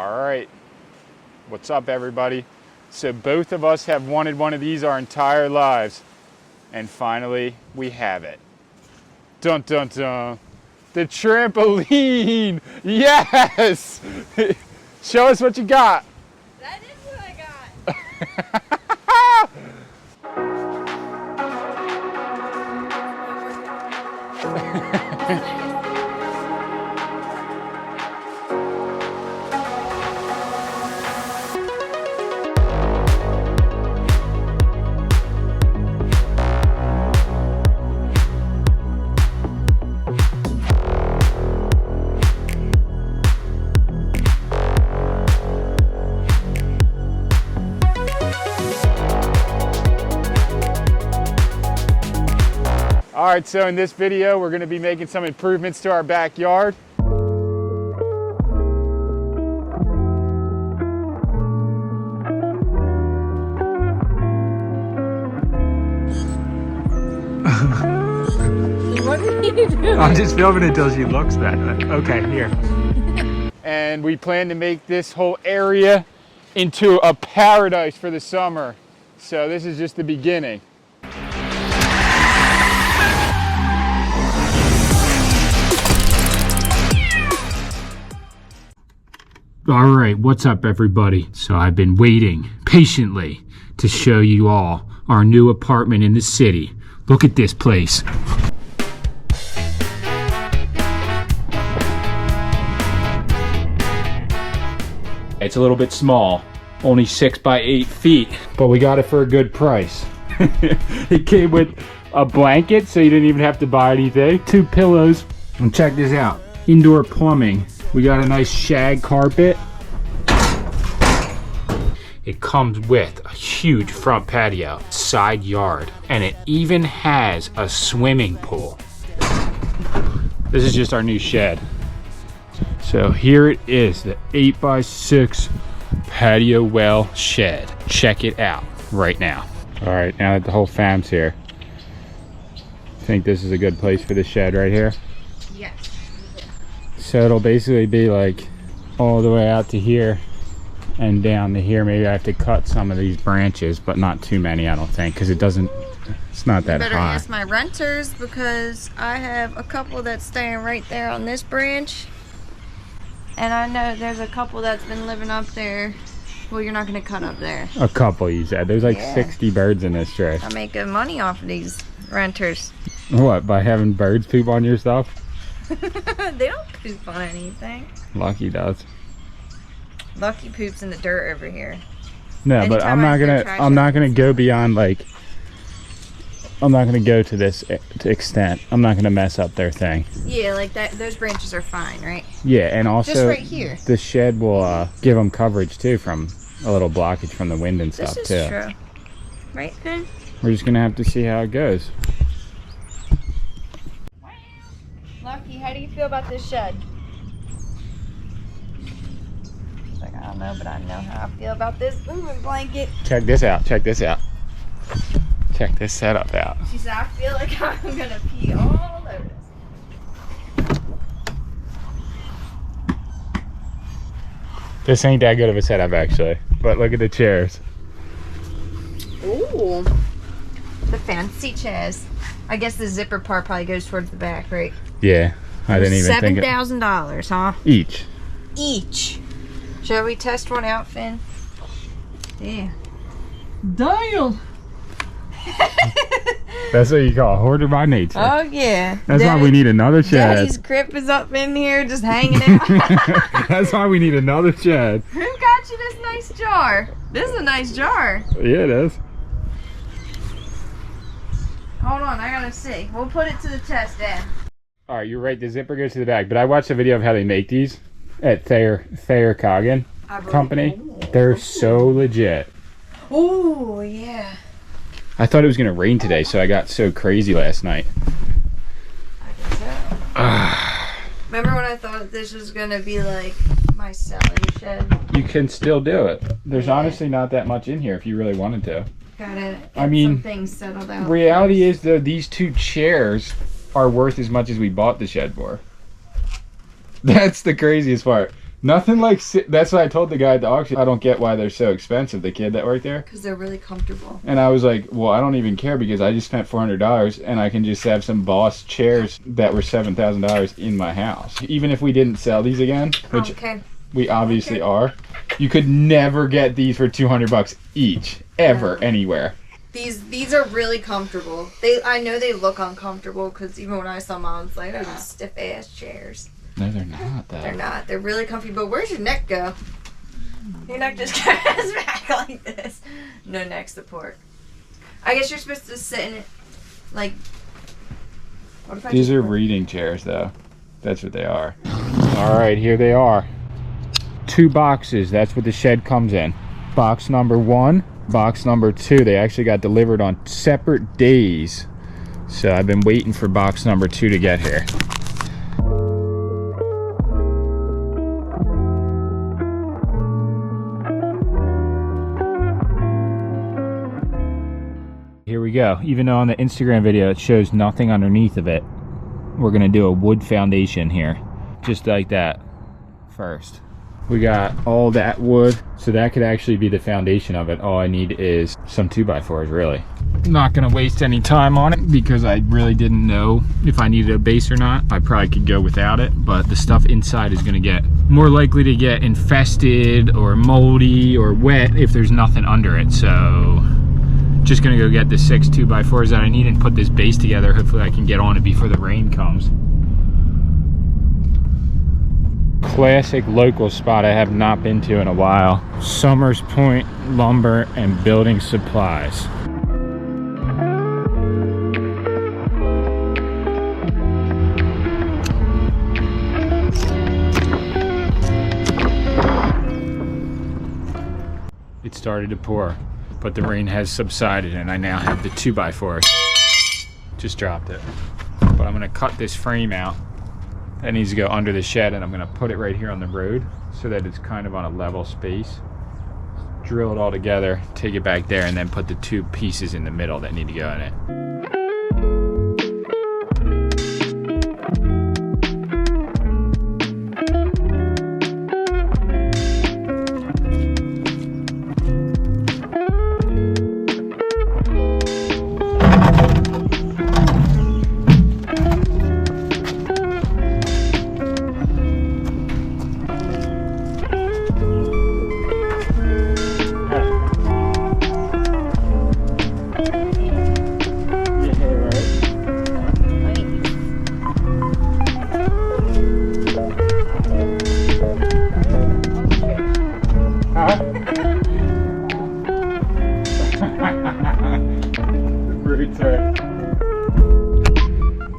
All right, what's up everybody? So both of us have wanted one of these our entire lives, and finally we have it. Dun dun dun. The trampoline, yes! Show us what you got. That is what I got. All right, so in this video, we're gonna be making some improvements to our backyard. What are you doing? I'm just filming it until she looks that way. Okay, here. And we plan to make this whole area into a paradise for the summer. So this is just the beginning. All right, what's up everybody? So I've been waiting patiently to show you all our new apartment in the city. Look at this place. It's a little bit small, only 6 by 8 feet, but we got it for a good price. It came with a blanket, so you didn't even have to buy anything. 2 pillows, and check this out. Indoor plumbing. We got a nice shag carpet. It comes with a huge front patio, side yard, and it even has a swimming pool. This is just our new shed. So here it is, the 8 by 6 Patiowell shed. Check it out right now. All right, now that the whole fam's here, I think this is a good place for the shed right here. Yes. So it'll basically be like all the way out to here and down to here. Maybe I have to cut some of these branches, but not too many, I don't think, because it's not that Better high. ask my renters, because I have a couple that's staying right there on this branch, and I know there's a couple that's been living up there. Well, you're not going to cut up there. A couple, you said. There's like Yeah. 60 birds in this tree. I make good money off of these renters. What, by having birds poop on your stuff? They don't poop on anything. Lucky does. Lucky poops in the dirt over here. No, but Anytime I throw trash I'm not out. gonna go beyond, like, I'm not gonna go to this extent. I'm not gonna mess up their thing. Yeah, like that. Those branches are fine, right? Yeah, and also Just right here. the shed will give them coverage too from a little blockage from the wind and stuff This too. is true. Right, Finn? We're just gonna have to see how it goes. Lucky, how do you feel about this shed? She's like, I don't know, but I know how I feel about this moving blanket. Check this out. Check this out. Check this setup out. She said, I feel like I'm gonna pee all over this. This ain't that good of a setup actually, but look at the chairs. Ooh, the fancy chairs. I guess the zipper part probably goes towards the back, right? Yeah, I didn't even think it. $7,000, huh? Each. Each. Shall we test one out, Finn? Yeah. Damn. That's what you call a hoarder by nature. Oh yeah. That's why we need another shed. Daddy's crib is up in here, just hanging out. That's why we need another shed. Who got you this nice jar? This is a nice jar. Yeah, it is. Hold on, I gotta see. We'll put it to the test, Dad. All right, you're right. The zipper goes to the back, but I watched a video of how they make these at Thayer Coggin Company. They're so legit. Oh yeah. I thought it was gonna rain today, so I got so crazy last night. I can tell. Remember when I thought this was gonna be like my selling shed? You can still do it. There's Yeah. honestly not that much in here if you really wanted to. Gotta get I mean, some things settled out. Reality is though, these 2 chairs are worth as much as we bought the shed for. That's the craziest part. Nothing like, that's what I told the guy at the auction. I don't get why they're so expensive, the kid that worked there. Because they're really comfortable. And I was like, well, I don't even care because I just spent $400 and I can just have some Boss chairs that were $7,000 in my house. Even if we didn't sell these again, which we obviously are, you could never get these for $200 each, ever, anywhere. These are really comfortable. I know they look uncomfortable because even when I saw them, I was like, those are stiff ass chairs. No, they're not, though. They're not. They're really comfy. But where's your neck go? Your neck just goes back like this. No neck support. I guess you're supposed to sit in it like. What if I These are reading chairs, though. That's what they are. All right, here they are. 2 boxes. That's what the shed comes in. Box number 1, box number 2. They actually got delivered on separate days. So I've been waiting for box number 2 to get here. Here we go. Even though on the Instagram video it shows nothing underneath of it, we're gonna do a wood foundation here, just like that first. We got all that wood, so that could actually be the foundation of it. All I need is some 2x4s, really. I'm not gonna waste any time on it because I really didn't know if I needed a base or not. I probably could go without it, but the stuff inside is gonna get more likely to get infested or moldy or wet if there's nothing under it. So just gonna go get the 6 2x4s that I need and put this base together. Hopefully I can get on it before the rain comes. Classic local spot I have not been to in a while. Summers Point Lumber and Building Supplies. It started to pour, but the rain has subsided and I now have the 2x4. Just dropped it. But I'm gonna cut this frame out. That needs to go under the shed and I'm gonna put it right here on the road so that it's kind of on a level space. Drill it all together, take it back there, and then put the 2 pieces in the middle that need to go in it.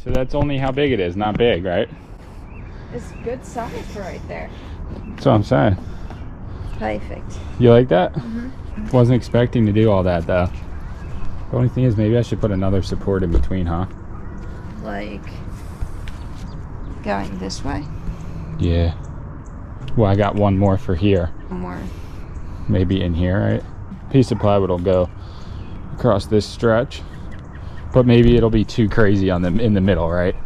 So that's only how big it is, not big, right? It's good size for right there. That's what I'm saying. Perfect. You like that? Mm-hmm. Wasn't expecting to do all that though. The only thing is maybe I should put another support in between, huh? Like going this way? Yeah. Well, I got one more for here. More. Maybe in here, right? Piece of plywood will go across this stretch, but maybe it'll be too crazy on them in the middle, right?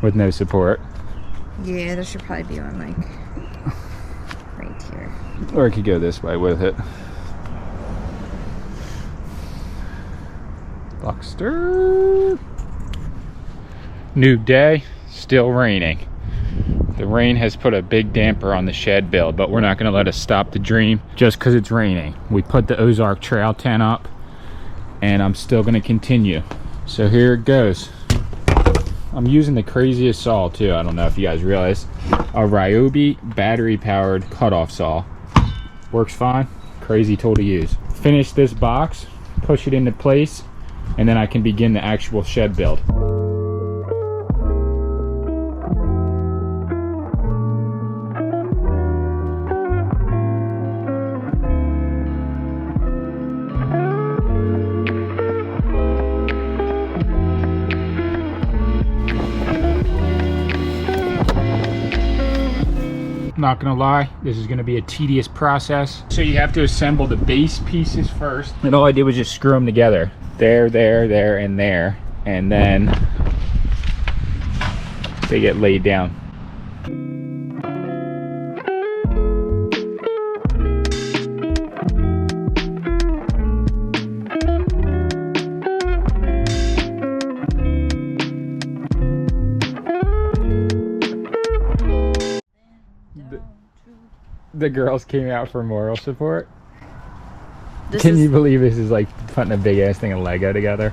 With no support. Yeah, there should probably be one like right here. Or it could go this way with it. Buckster. New day, still raining. The rain has put a big damper on the shed build, but we're not going to let us stop the dream just because it's raining. We put the Ozark trail tent up and I'm still going to continue. So here it goes. I'm using the craziest saw too. I don't know if you guys realize. A Ryobi battery powered cutoff saw. Works fine. Crazy tool to use. Finish this box, push it into place, and then I can begin the actual shed build. Not gonna lie, this is gonna be a tedious process. So you have to assemble the base pieces first. And all I did was just screw them together. There, and there. And then they get laid down. the girls came out for moral support. This Can is, you believe this is like putting a big ass thing of Lego together,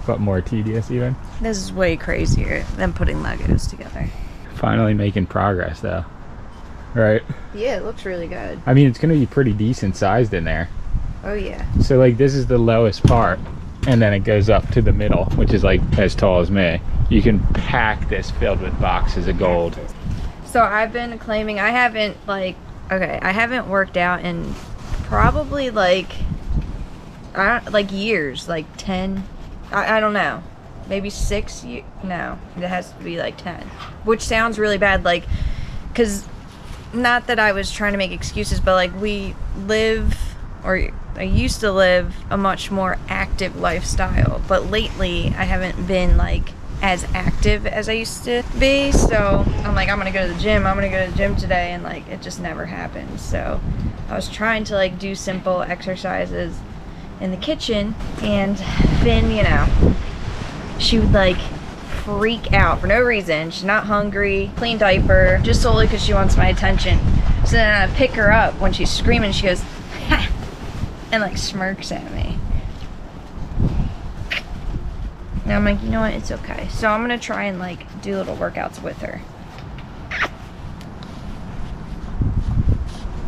but more tedious even? This is way crazier than putting Legos together. Finally making progress though, right? Yeah, it looks really good. I mean, it's gonna be pretty decent sized in there. Oh yeah. So like this is the lowest part, and then it goes up to the middle, which is like as tall as me. You can pack this filled with boxes of gold. So I've been claiming I haven't worked out in probably like years, like 10, I don't know, maybe 6 years. No, it has to be like 10, which sounds really bad, like, because not that I was trying to make excuses, but like I used to live a much more active lifestyle, but lately I haven't been like as active as I used to be. So I'm like, I'm gonna go to the gym today, and like it just never happened. So I was trying to like do simple exercises in the kitchen, and Finn, you know, she would like freak out for no reason. She's not hungry, clean diaper, just solely because she wants my attention. So then I pick her up when she's screaming, she goes, ha! And like smirks at me. Now I'm like, you know what, it's okay. So I'm gonna try and like do little workouts with her.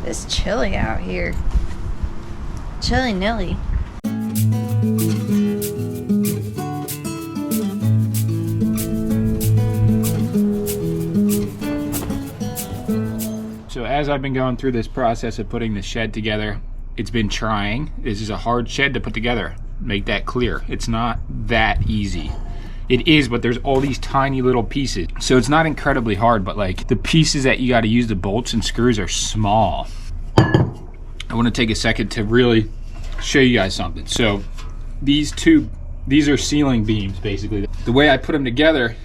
It's chilly out here. Chilly nilly. So as I've been going through this process of putting the shed together, it's been trying. This is a hard shed to put together. Make that clear. It's not that easy. It is, but there's all these tiny little pieces. So it's not incredibly hard, but like the pieces that you got to use, the bolts and screws, are small. I want to take a second to really show you guys something. So these are ceiling beams basically. The way I put them together,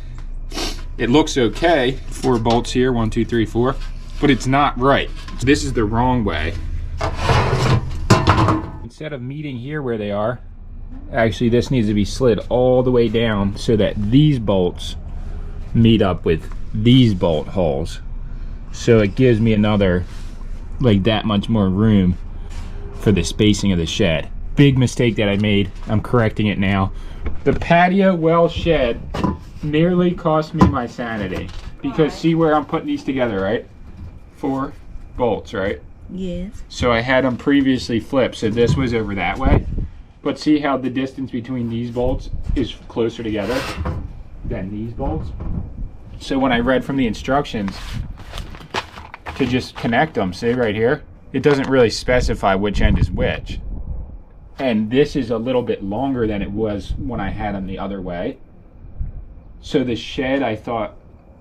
it looks okay. 4 bolts here, 1, 2, 3, 4, but it's not right. So this is the wrong way. Instead of meeting here where they are, actually this needs to be slid all the way down so that these bolts meet up with these bolt holes. So it gives me another, like, that much more room for the spacing of the shed. Big mistake that I made. I'm correcting it now. The Patiowell shed nearly cost me my sanity. Because see where I'm putting these together, right? 4 bolts, right? Yes. So I had them previously flipped, so this was over that way. But see how the distance between these bolts is closer together than these bolts? So when I read from the instructions to just connect them, see right here, it doesn't really specify which end is which. And this is a little bit longer than it was when I had them the other way. So the shed, I thought,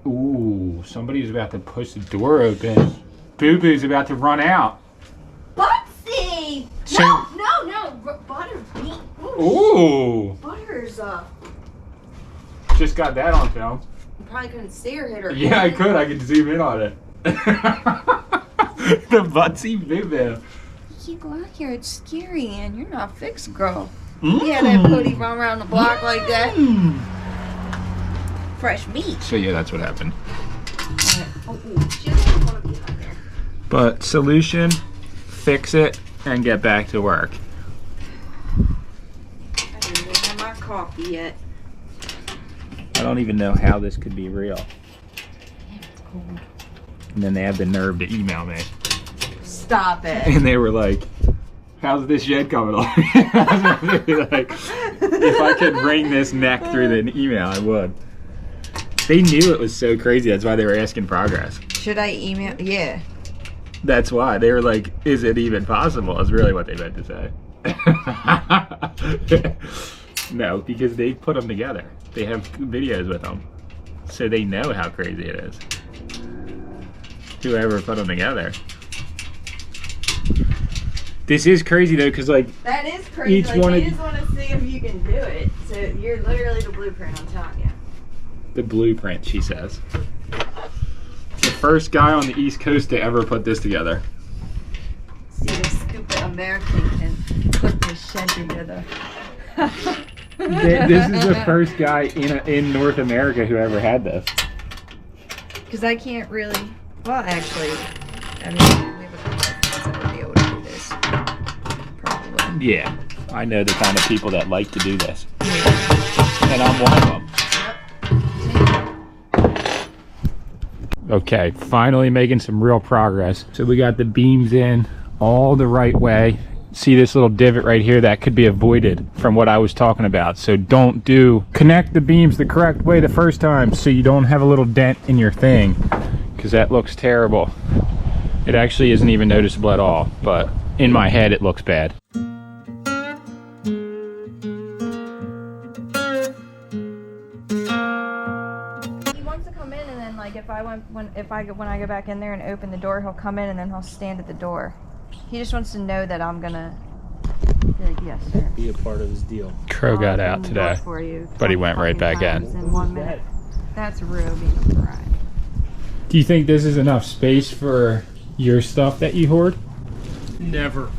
ooh, somebody's about to push the door open. Boo-boo's about to run out. Butsy! So, No, butter bean. ooh. Butter's Just got that on film. You probably couldn't see her hit her. Yeah, I could zoom in on it. The Butsy boo-boo. You go out here, it's scary, and you're not fixed, girl. Yeah, that booty run around the block like that. Fresh meat. So yeah, that's what happened. She doesn't want to be out there. But solution, fix it and get back to work. I didn't even have my coffee yet. I don't even know how this could be real. Damn, it's cold. And then they had the nerve to email me. Stop it. And they were like, how's this shed coming along? I was like, if I could wring this neck through the email, I would. They knew it was so crazy. That's why they were asking progress. Should I email? Yeah. That's why. They were like, is it even possible? Is really what they meant to say. No, because they put them together. They have videos with them. So they know how crazy it is. Whoever put them together. This is crazy though, because like that is crazy. Each like, one you of just want to see if you can do it. So you're literally the blueprint, I'm telling you. the blueprint, she says. The first guy on the East Coast to ever put this together. See, this stupid American can put this shed together. This is the first guy in North America who ever had this. Because I can't really. Well, actually, I mean, we have a Yeah, I know the kind of people that like to do this. And I'm one of them. Okay, finally making some real progress. So we got the beams in all the right way. See this little divot right here? That could be avoided from what I was talking about. So connect the beams the correct way the first time so you don't have a little dent in your thing, because that looks terrible. It actually isn't even noticeable at all, but in my head it looks bad. When I go back in there and open the door, he'll come in and then he'll stand at the door. He just wants to know that I'm gonna be like, yes, sir. Be a part of his deal. Crow got out today, but he went right back in. In 1 minute. That's real being a bride. Do you think this is enough space for your stuff that you hoard? Never.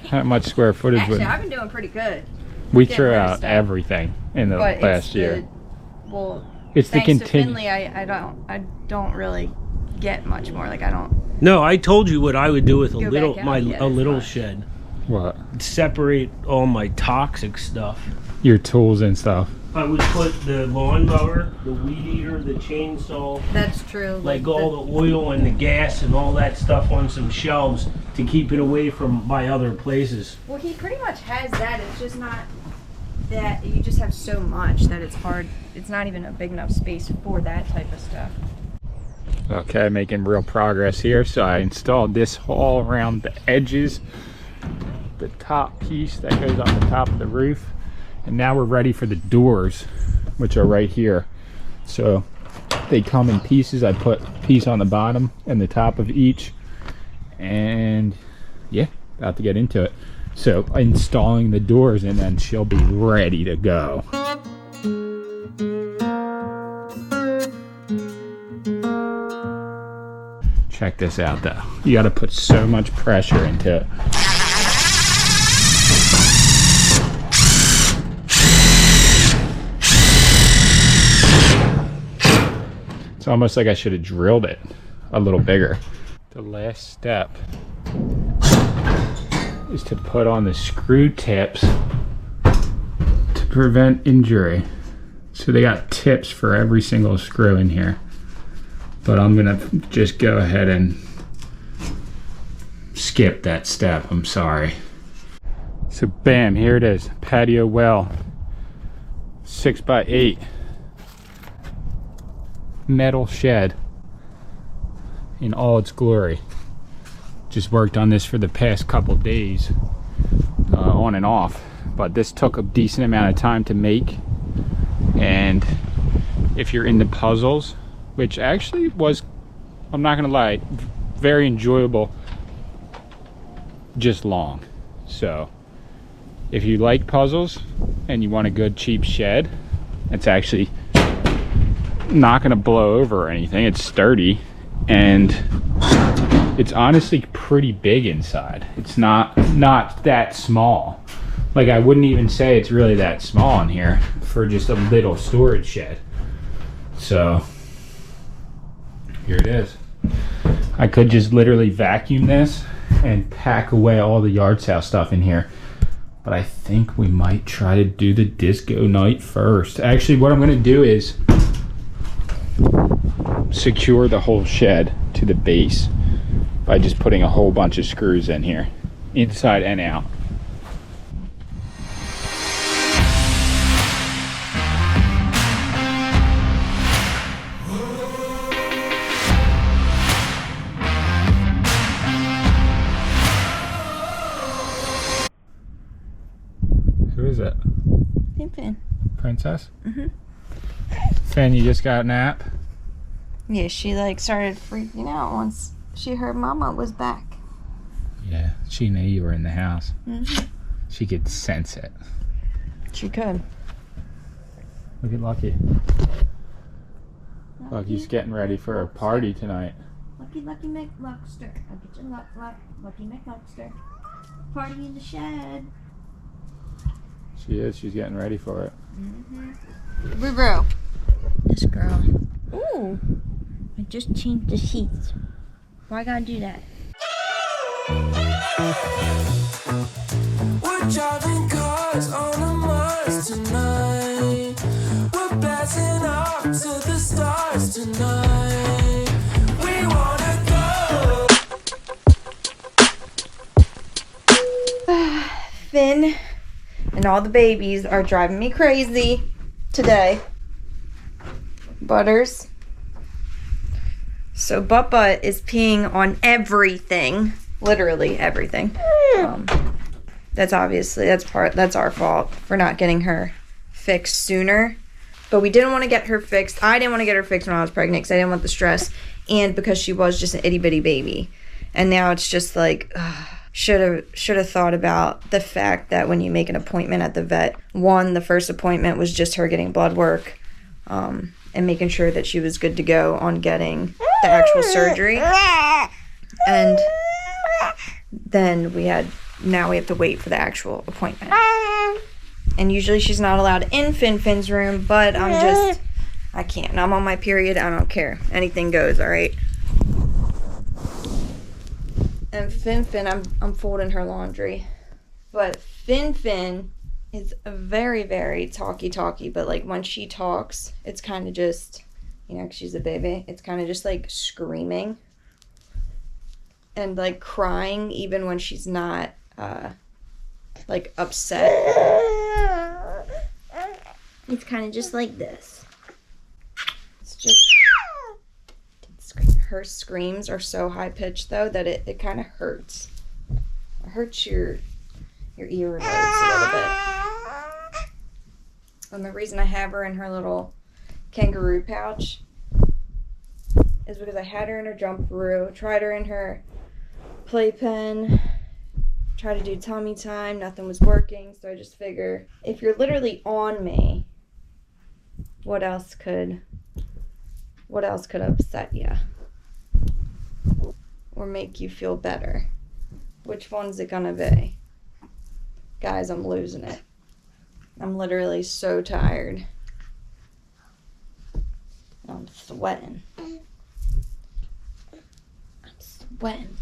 How much square footage Actually, would I've been doing pretty good. we threw out everything in the But last year? It's the thanks to continue. Finley, I don't really get much more. Like I don't. No, I told you what I would do with Go back out and get a as little much. shed. What? Separate all my toxic stuff. Your tools and stuff. I would put the lawnmower, the weed eater, the chainsaw, That's true. like all the oil and the gas and all that stuff on some shelves to keep it away from my other places. Well, he pretty much has that. It's just not that you just have so much that it's hard. It's not even a big enough space for that type of stuff. Okay, making real progress here. So I installed this all around the edges, the top piece that goes on the top of the roof, and now we're ready for the doors, which are right here. So they come in pieces. I put a piece on the bottom and the top of each, and yeah, about to get into it. So installing the doors, and then she'll be ready to go. Check this out though. You gotta put so much pressure into it. It's almost like I should have drilled it a little bigger. The last step is to put on the screw tips to prevent injury. So they got tips for every single screw in here. But I'm gonna just go ahead and skip that step, I'm sorry. So bam, here it is, Patiowell 6x8 metal shed in all its glory. Just worked on this for the past couple days, on and off, but this took a decent amount of time to make. And if you're into puzzles, which actually was, I'm not gonna lie, very enjoyable, just long. So if you like puzzles and you want a good cheap shed, it's actually not gonna blow over or anything. It's sturdy, and it's honestly pretty big inside. It's not that small. Like, I wouldn't even say it's really that small in here for just a little storage shed. So here it is. I could just literally vacuum this and pack away all the yard sale stuff in here, but I think we might try to do the disco night first. Actually, what I'm gonna do is secure the whole shed to the base by just putting a whole bunch of screws in here, inside and out. Who is it? Fin. Princess? Mhm. Finn, you just got a nap? Yeah, she like started freaking out once she heard Mama was back. Yeah, she knew you were in the house. Mhm. She could sense it. She could. Look at Lucky. Lucky's getting ready for a party tonight. Lucky McLuckster. I'll get you Lucky McLuckster. Party in the shed. She is. She's getting ready for it. Bro. This girl. Ooh. I just changed the sheets. Why I gotta do that? We're driving cars on a Mars tonight. We're blasting off to the stars tonight. We wanna go. Finn and all the babies are driving me crazy today. Butters. So Bubba is peeing on everything, literally everything. That's our fault for not getting her fixed sooner. But we didn't want to get her fixed. I didn't want to get her fixed when I was pregnant because I didn't want the stress, and because she was just an itty bitty baby. And now it's just like, should have thought about the fact that when you make an appointment at the vet, the first appointment was just her getting blood work, and making sure that she was good to go on getting the actual surgery. And then we have to wait for the actual appointment. And usually she's not allowed in Finn's room, but I can't. I'm on my period. I don't care. Anything goes, all right? And Finn, I'm folding her laundry. But Finn is very, very talky, but like when she talks, it's kind of just, 'cause she's a baby, it's kind of just like screaming and like crying even when she's not like upset. It's kind of just like this. It's just her screams are so high pitched though that it kind of hurts. It hurts your earlobes a little bit. And the reason I have her in her little kangaroo pouch is because I had her in her jumperoo, tried her in her playpen, tried to do tummy time, nothing was working, so I just figure if you're literally on me, what else could upset you or make you feel better? Which one's it gonna be? Guys, I'm losing it. I'm literally so tired. I'm sweating.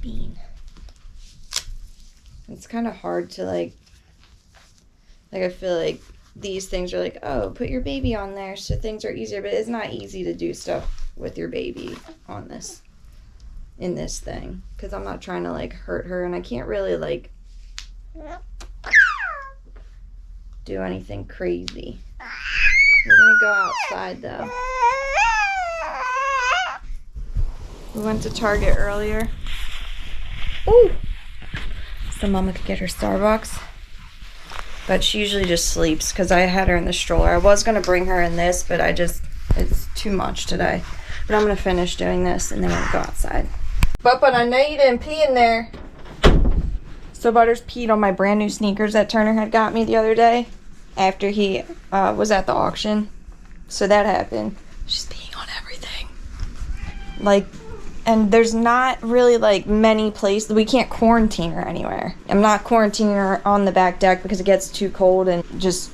Bean. It's kind of hard to like I feel like these things are like, oh, put your baby on there so things are easier, but it's not easy to do stuff with your baby in this thing, because I'm not trying to like hurt her, and I can't really like do anything crazy. We're gonna go outside though. We went to Target earlier. Ooh! So Mama could get her Starbucks. But she usually just sleeps because I had her in the stroller. I was gonna bring her in this, but it's too much today. But I'm gonna finish doing this and then we're gonna go outside. But I know you didn't pee in there. So Butters peed on my brand new sneakers that Turner had got me the other day after he was at the auction. So that happened. She's peeing on everything. And there's not really like many places. We can't quarantine her anywhere. I'm not quarantining her on the back deck because it gets too cold, and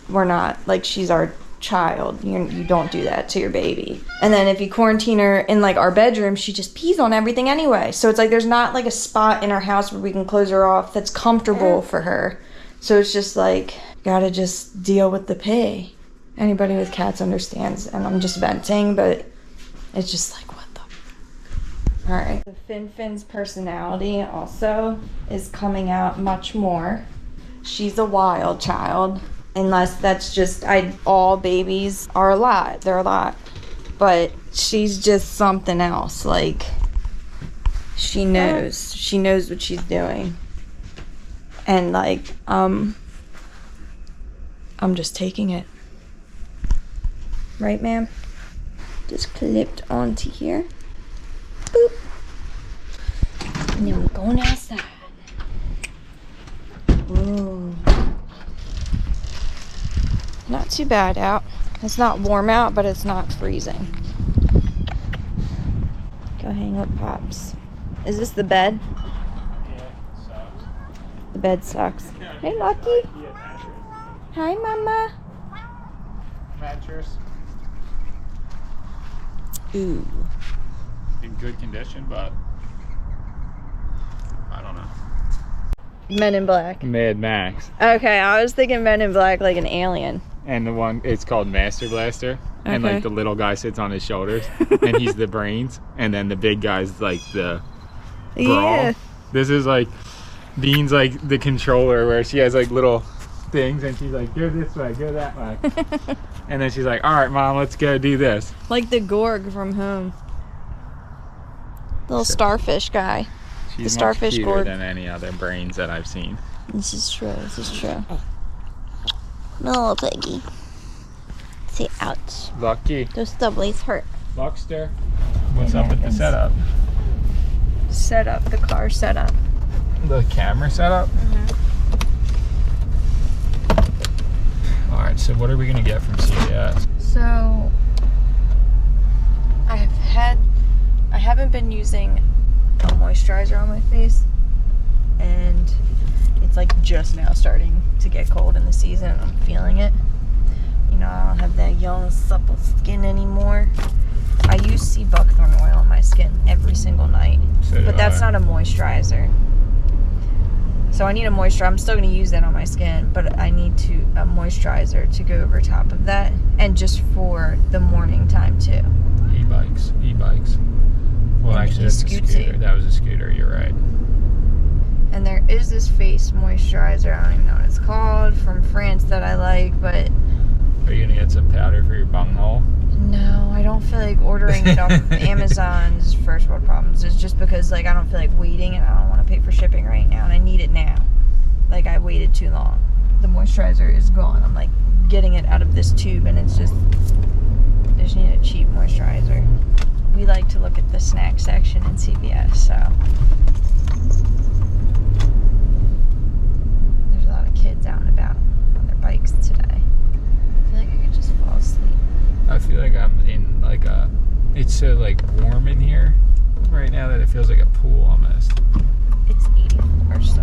we're not, like, she's our child. You don't do that to your baby. And then if you quarantine her in like our bedroom, she just pees on everything anyway. So it's like there's not like a spot in our house where we can close her off that's comfortable for her. So it's just like, gotta just deal with the pee. Anybody with cats understands, and I'm just venting, but it's just like, what the f. Alright. Finn's personality also is coming out much more. She's a wild child. Unless that's just, all babies are a lot. They're a lot. But she's just something else. Like, she knows. She knows what she's doing. And like, I'm just taking it. Right, ma'am? Just clipped onto here. Boop. And then we're going outside. Ooh. Not too bad out. It's not warm out, but it's not freezing. Go hang with Pops. Is this the bed? Yeah, it sucks. The bed sucks. Hey, Lucky. Hi, Mama. Mattress. Ooh. In good condition, but I don't know. Men in Black. Mad Max. Okay, I was thinking Men in Black like an alien. And the one, it's called Master Blaster. And Okay. like the little guy sits on his shoulders and he's the brains. And then the big guy's like the brawl. Yeah. This is like, Bean's like the controller where she has like little things and she's like, go this way, go that way. And then she's like, all right, Mom, let's go do this. Like the Gorg from Home. Little starfish guy. She's starfish much cuter Gorg. than any other brains that I've seen. This is true. This is true. No, piggy. See, ouch. Lucky. Those stubblies hurt. Luckster. What's up with the setup? Setup. The car setup. The camera setup? Alright, so what are we going to get from CVS? So, I haven't been using a moisturizer on my face, and it's like just now starting to get cold in the season, and I'm feeling it. You know, I don't have that young, supple skin anymore. I use sea buckthorn oil on my skin every single night, So but do that's I. not a moisturizer. So I need a moisturizer. I'm still going to use that on my skin, but I need a moisturizer to go over top of that, and just for the morning time too. E-bikes. Well, And actually, that's a e-scooter. scooter. That was a scooter, you're right. And there is this face moisturizer, I don't even know what it's called, from France that I like, but Are you going to get some powder for your bunghole? no, I don't feel like ordering it off of Amazon's first world problems. It's just because like I don't feel like waiting, and I don't want to pay for shipping right now, and I need it now. Like I waited too long. The moisturizer is gone. I'm like getting it out of this tube, and it's just, I just need a cheap moisturizer. We like to look at the snack section in CVS, so there's a lot of kids out and about on their bikes today. I feel like I could just fall asleep. I feel like I'm in like a, it's so like warm in here right now that it feels like a pool almost. It's 84, so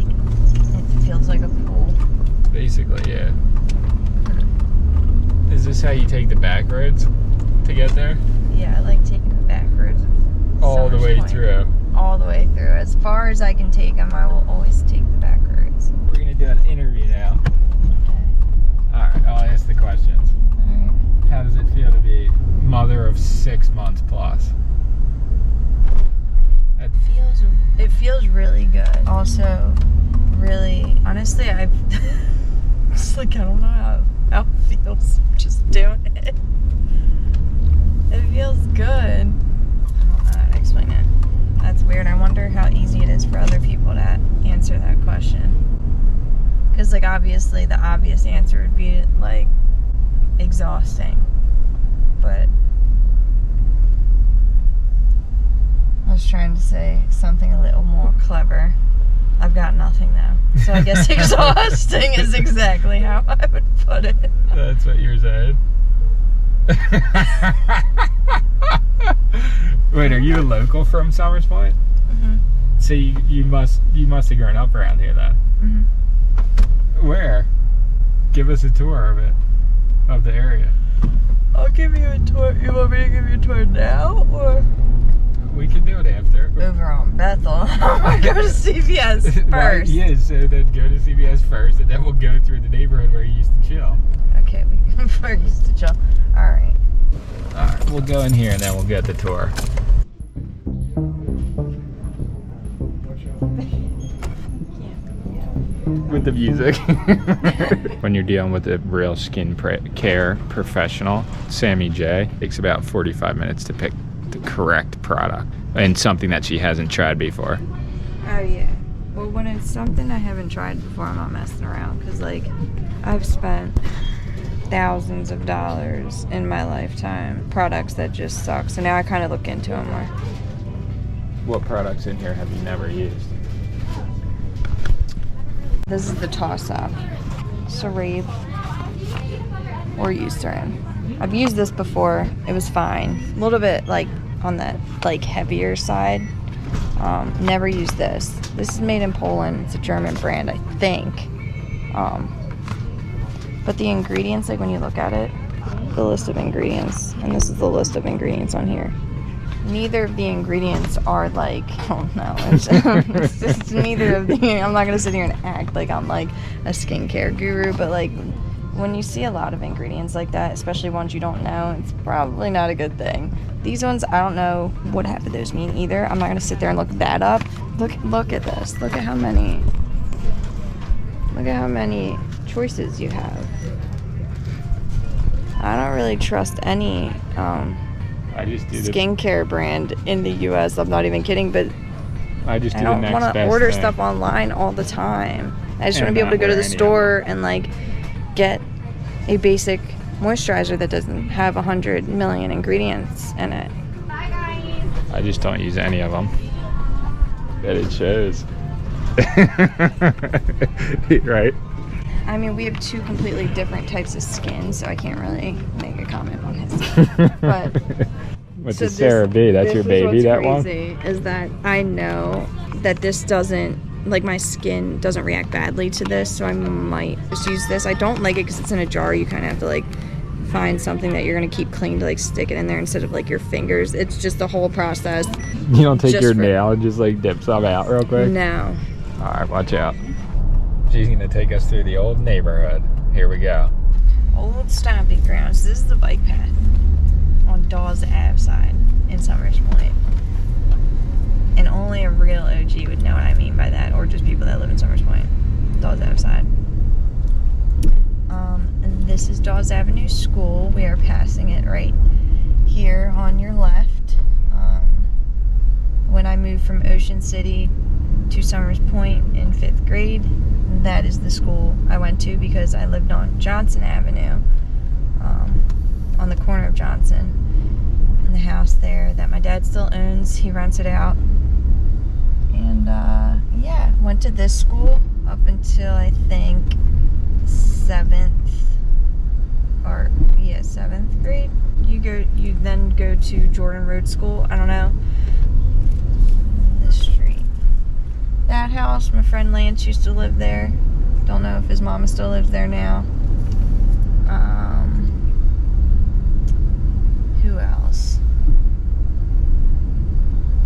it feels like a pool. Basically, yeah. Is this how you take the back roads to get there? Yeah, I like taking the back roads. All the way Point. through. All the way through. As far as I can take them, I will always take the back roads. We're gonna do an interview now. Alright, I'll ask the questions. Alright. How does it feel to be mother of 6 months plus? It feels really good. Also, really, honestly, it's like, I don't know how it feels just doing it. It feels good. I don't know how to explain it. That's weird. I wonder how easy it is for other people to answer that question. Because, like, obviously, the obvious answer would be, like, exhausting. But I was trying to say something a little more clever. I've got nothing now. So I guess exhausting is exactly how I would put it. That's what you're saying? Wait, are you a local from Somers Point? Mm-hmm. So you must have grown up around here then. Mm-hmm. Where? Give us a tour of it, of the area. I'll give you a tour. You want me to give you a tour now, or We could do it after. over on Bethel? I'm gonna go to CVS Right, first. yeah, so then go to CVS first, and then we'll go through the neighborhood where you used to chill. Okay, we're used to chill. All right. Alright, we'll go in here and then we'll get the tour. With the music. When you're dealing with a real skin care professional, Sammie J, takes about 45 minutes to pick the correct product and something that she hasn't tried before. Oh yeah. Well, when it's something I haven't tried before, I'm not messing around, because like I've spent thousands of dollars in my lifetime products that just suck. So now I kind of look into them more. What products in here have you never used? This is the toss-up. Cerave or Eucerin. I've used this before. It was fine. A little bit like on that like heavier side. Never used this. This is made in Poland. It's a German brand, I think. But the ingredients, like when you look at it, the list of ingredients, and this is the list of ingredients on here. neither of the ingredients are like, oh no, it's just neither of the, I'm not gonna sit here and act like I'm like a skincare guru, but like when you see a lot of ingredients like that, especially ones you don't know, it's probably not a good thing. These ones, I don't know what half of those mean either. I'm not gonna sit there and look that up. Look at this. Look at how many choices you have. I don't really trust any I just do skincare brand in the U.S. I'm not even kidding, but I just do I don't want to order stuff online all the time. I just want to be able to go to the store and like get a basic moisturizer that doesn't have 100 million ingredients in it. Bye, guys. I just don't use any of them. But it shows. Right? I mean, we have two completely different types of skin, so I can't really make a comment on his skin. But What's the Sarah B? That's your baby, that one? Crazy is that I know that this doesn't, like my skin doesn't react badly to this, so I might just use this. I don't like it because it's in a jar. You kind of have to like find something that you're going to keep clean to like stick it in there instead of like your fingers. It's just the whole process. You don't take your nail and just like dip some out real quick? No. Alright, watch out. She's going to take us through the old neighborhood. Here we go. Old stomping grounds. This is the bike path on Dawes Ave side in Summers Point. And only a real OG would know what I mean by that, or just people that live in Summers Point. Dawes Ave side. And this is Dawes Avenue School. We are passing it right here on your left. When I moved from Ocean City to Summers Point in 5th grade, that is the school I went to because I lived on Johnson Avenue, on the corner of Johnson, in the house there that my dad still owns. He rents it out. And yeah, went to this school up until I think 7th grade. You then go to Jordan Road School. I don't know. This street. That house, my friend Lance used to live there. Don't know if his mama still lives there now. Who else?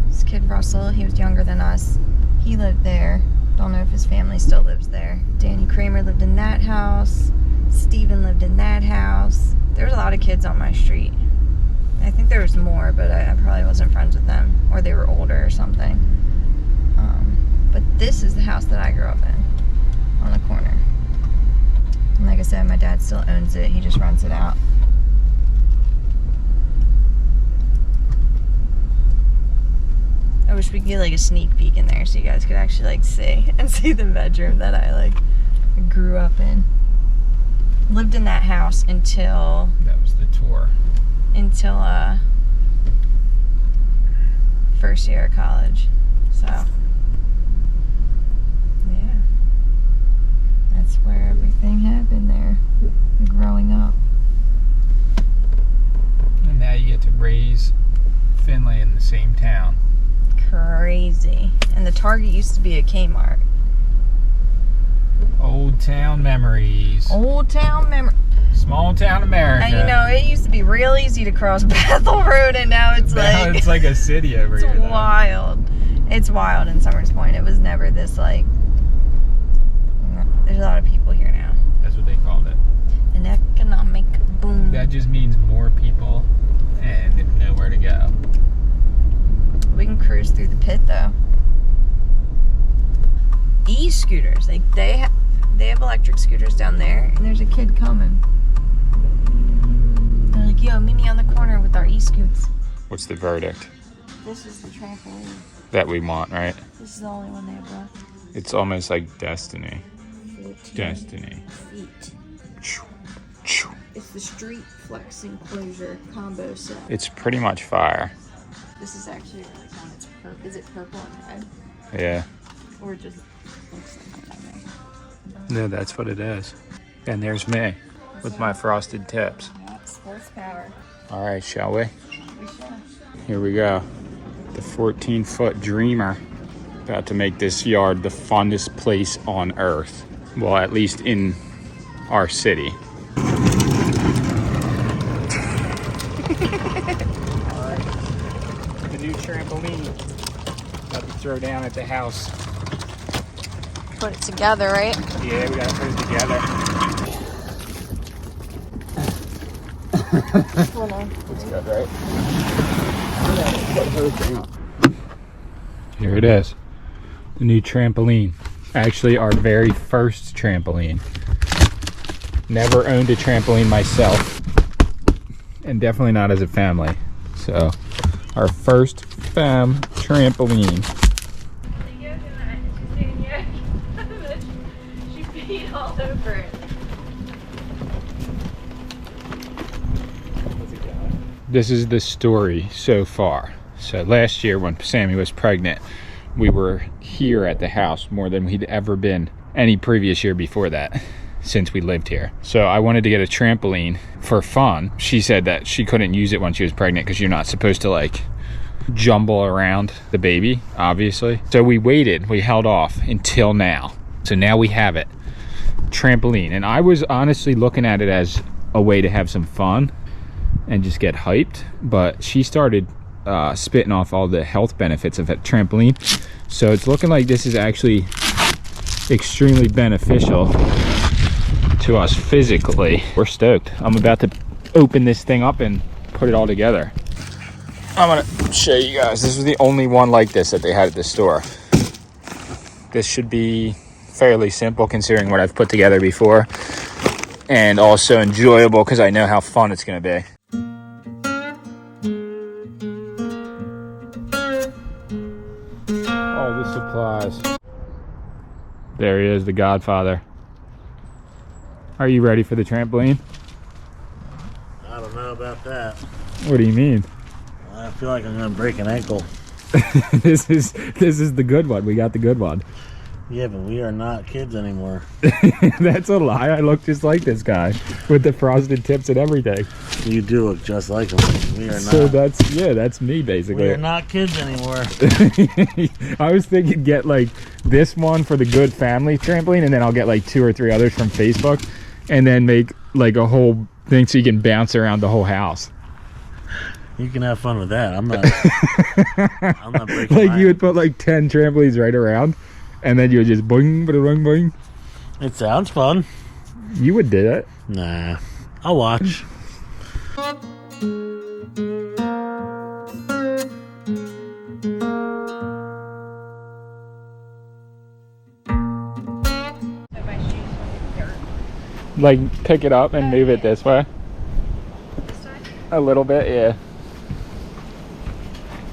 This kid Russell, he was younger than us. He lived there. Don't know if his family still lives there. Danny Kramer lived in that house. Steven lived in that house. There was a lot of kids on my street. I think there was more, but I probably wasn't friends with them, or they were older or something. But this is the house that I grew up in, on the corner. And like I said, my dad still owns it. He just rents it out. I wish we could get like a sneak peek in there so you guys could actually like see the bedroom that I like grew up in. Lived in that house until... That was the tour. Until first year of college. So yeah, that's where everything happened there, growing up. And now you get to raise Finley in the same town. Crazy. And the Target used to be a Kmart. Old town memories. Old town memory. Small town America. And you know, it used to be real easy to cross Bethel Road, and now it's now like... it's like a city over here. It's wild. It's wild in Summers Point. It was never this, like... There's a lot of people here now. That's what they called it. An economic boom. That just means more people and nowhere to go. We can cruise through the pit, though. E-scooters. Like, they have electric scooters down there, and there's a kid coming. They're like, yo, meet me on the corner with our e-scoots. What's the verdict? This is the trampoline. That we want, right? This is the only one they have left. It's almost like Destiny. 14 Destiny. feet. It's the street flex enclosure combo set. It's pretty much fire. This is actually really fun. It's purple. Is it purple and red? Yeah. Or it just looks like that. No, that's what it is. And there's me with my frosted tips. Yeah, sports power. All right, shall we? We should. Here we go. The 14-foot Dreamer. About to make this yard the funnest place on earth. Well, at least in our city. throw down at the house. Put it together, right? Yeah, we gotta put it together. It's good, right? Here it is. The new trampoline. Actually, our very first trampoline. Never owned a trampoline myself. And definitely not as a family. So, our first fam trampoline. She peed all over it. This is the story so far. So last year when Sammie was pregnant, we were here at the house more than we'd ever been any previous year before that, since we lived here. So I wanted to get a trampoline for fun. She said that she couldn't use it when she was pregnant because you're not supposed to like jumble around the baby, obviously. So we waited, we held off until now. So now we have it, trampoline. And I was honestly looking at it as a way to have some fun and just get hyped, but she started spitting off all the health benefits of a trampoline. So it's looking like this is actually extremely beneficial to us physically. We're stoked. I'm about to open this thing up and put it all together. I'm gonna show you guys. This was the only one like this that they had at the store. This should be fairly simple considering what I've put together before, and also enjoyable because I know how fun it's gonna be. All the supplies. There he is, the Godfather. Are you ready for the trampoline? I don't know about that. What do you mean? I feel like I'm gonna break an ankle. This is the good one. We got the good one. Yeah, but we are not kids anymore. That's a lie. I look just like this guy with the frosted tips and everything. You do look just like him. We are not. So that's me basically. We are not kids anymore. I was thinking get like this one for the good family trampoline, and then I'll get like 2 or 3 others from Facebook, and then make like a whole thing so you can bounce around the whole house. You can have fun with that. I'm not. I'm not breaking. Like mine. you would put like 10 trampolines right around, and then you would just boing, boing, boing. It sounds fun. You would do it. Nah, I'll watch. Like pick it up and move it this way. This way? A little bit, yeah.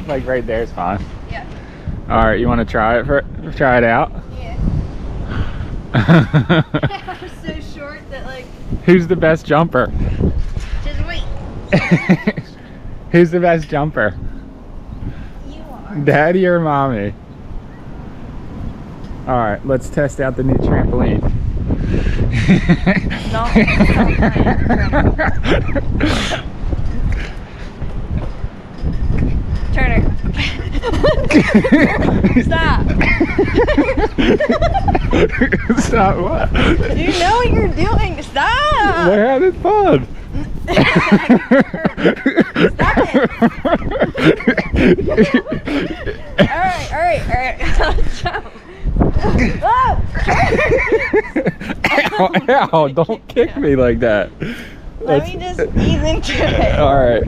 Like right there is fine. Yeah. All right, you want to try it out? Yeah. I'm so short that like. Who's the best jumper? Just wait. Who's the best jumper? You are. Daddy or mommy? All right, let's test out the new trampoline. No. Turner. Stop. Stop what? You know what you're doing. Stop. We're having fun. Stop it. All right. Let's jump. Oh! Ow, ow, don't kick me like that. Let me just ease into it. All right.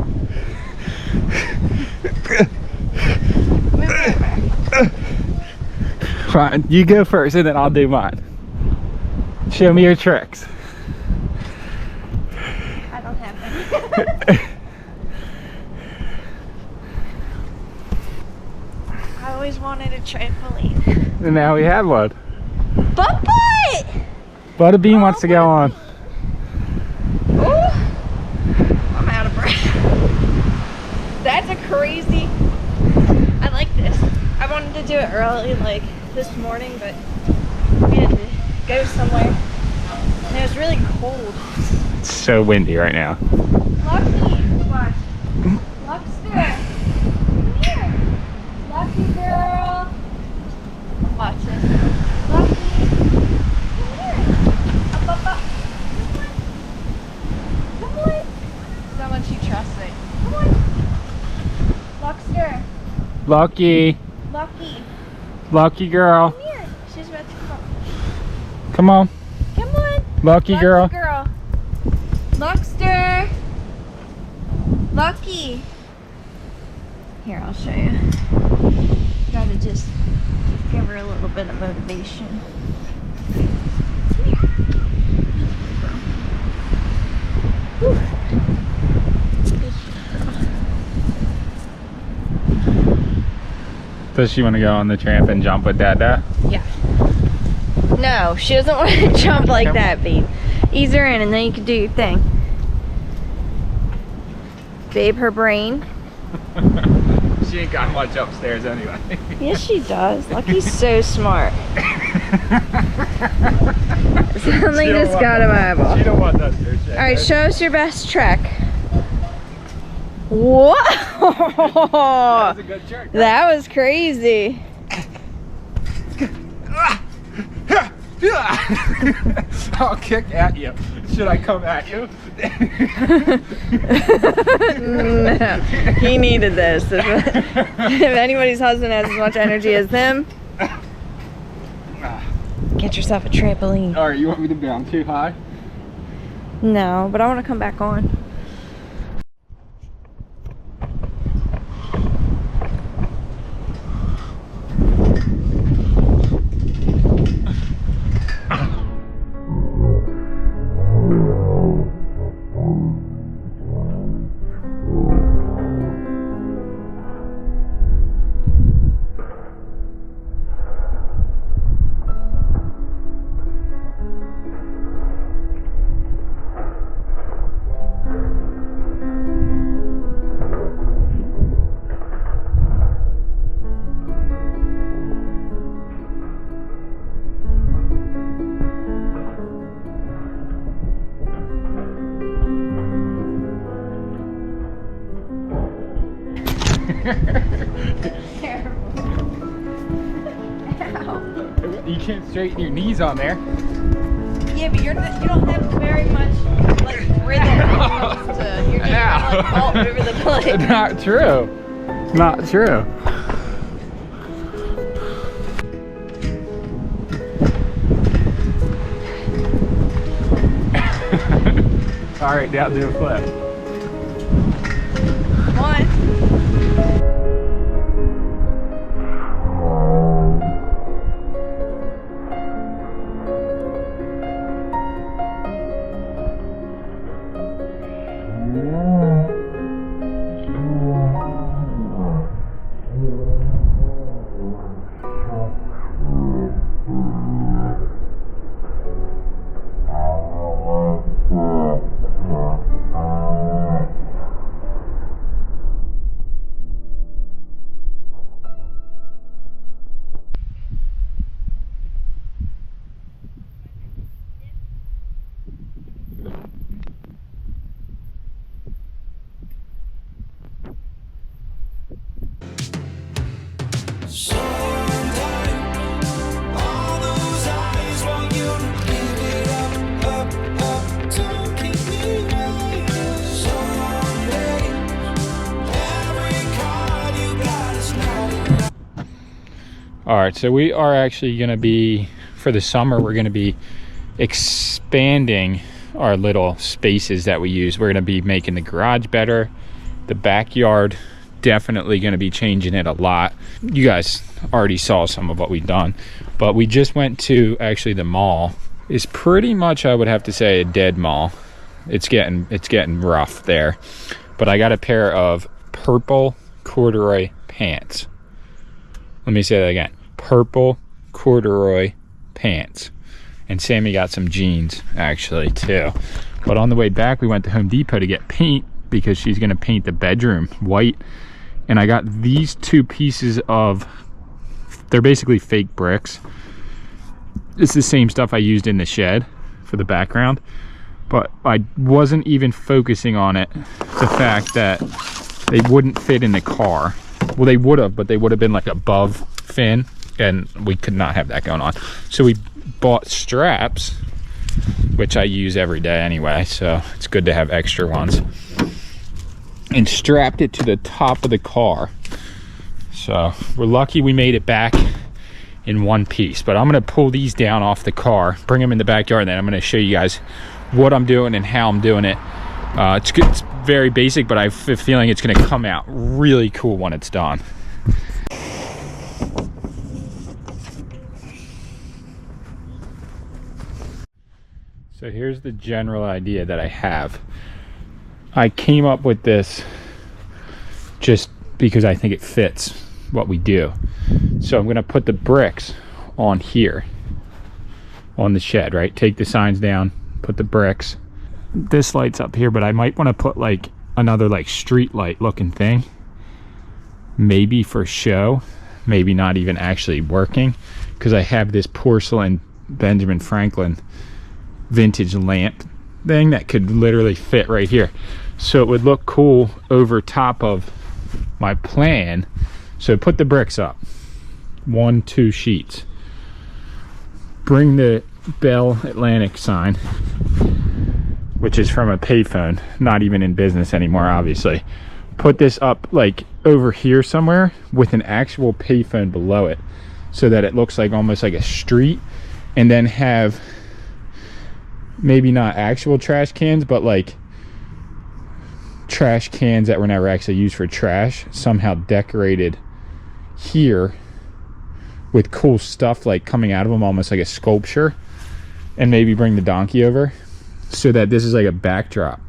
Move it over. Fine, you go first and then I'll do mine. Show me your tricks. I don't have any. I always wanted a trampoline. And now we have one. But Butterbean wants to go on. Ooh, I'm out of breath. That's a crazy. I like this. I wanted to do it early, like this morning, but we had to go somewhere, and it was really cold. It's so windy right now. Lucky, watch. Luckster, come here. Lucky girl. Watch this. Lucky, come here. Up. Come on. So much you trust me. Come on. Luckster. Lucky. Lucky. Lucky girl. Come here. She's about to come up. Come on. Come on. Lucky girl. Girl. Luckster. Lucky. Here, I'll show you. Gotta just give her a little bit of motivation. Come here. Whew. Does she want to go on the tramp and jump with Dada? Yeah. No, she doesn't want to jump like that, babe. Ease her in and then you can do your thing. Babe, her brain. She ain't got much upstairs anyway. Yes, she does. Lucky's so smart. Something just got in my eyeball. She don't want that upstairs. All right, show us your best trick. Whoa! That was a good trick. That was crazy. I'll kick at you. Should I come at you? No, he needed this. If anybody's husband has as much energy as him, get yourself a trampoline. Alright, you want me to bound too high? No, but I want to come back on. You can't straighten your knees on there. Yeah, but you don't have very much like rhythm. You're just kind of like all over the place. Not true. Not true. All right, now do a flip. One. All right, so we are actually gonna be, for the summer, we're gonna be expanding our little spaces that we use. We're gonna be making the garage better, the backyard, definitely gonna be changing it a lot. You guys already saw some of what we've done, but we just went to actually the mall. It's pretty much, I would have to say, a dead mall. It's getting rough there. But I got a pair of purple corduroy pants. Let me say that again. Purple corduroy pants. And Sammie got some jeans actually too. But on the way back, we went to Home Depot to get paint because she's gonna paint the bedroom white. And I got these two pieces of, they're basically fake bricks. It's the same stuff I used in the shed for the background. But I wasn't even focusing on it, the fact that they wouldn't fit in the car. Well, they would have, but they would have been like above fin, and we could not have that going on. So we bought straps, which I use every day anyway, so it's good to have extra ones, and strapped it to the top of the car. So we're lucky we made it back in one piece. But I'm gonna pull these down off the car, bring them in the backyard, and then I'm gonna show you guys what I'm doing and how I'm doing it. It's good, it's very basic, but I have a feeling it's gonna come out really cool when it's done. So here's the general idea that I have. I came up with this just because I think it fits what we do. So I'm gonna put the bricks on here, on the shed, right? Take the signs down, put the bricks. This light's up here, but I might wanna put like another like street light looking thing. Maybe for show, maybe not even actually working, because I have this porcelain Benjamin Franklin vintage lamp thing that could literally fit right here. So it would look cool over top of my plan. So put the bricks up, 1-2 sheets. Bring the Bell Atlantic sign, which is from a payphone, not even in business anymore, obviously. Put this up like over here somewhere with an actual payphone below it, so that it looks like almost like a street, and then have maybe not actual trash cans, but like trash cans that were never actually used for trash, somehow decorated here with cool stuff like coming out of them, almost like a sculpture. And maybe bring the donkey over so that this is like a backdrop,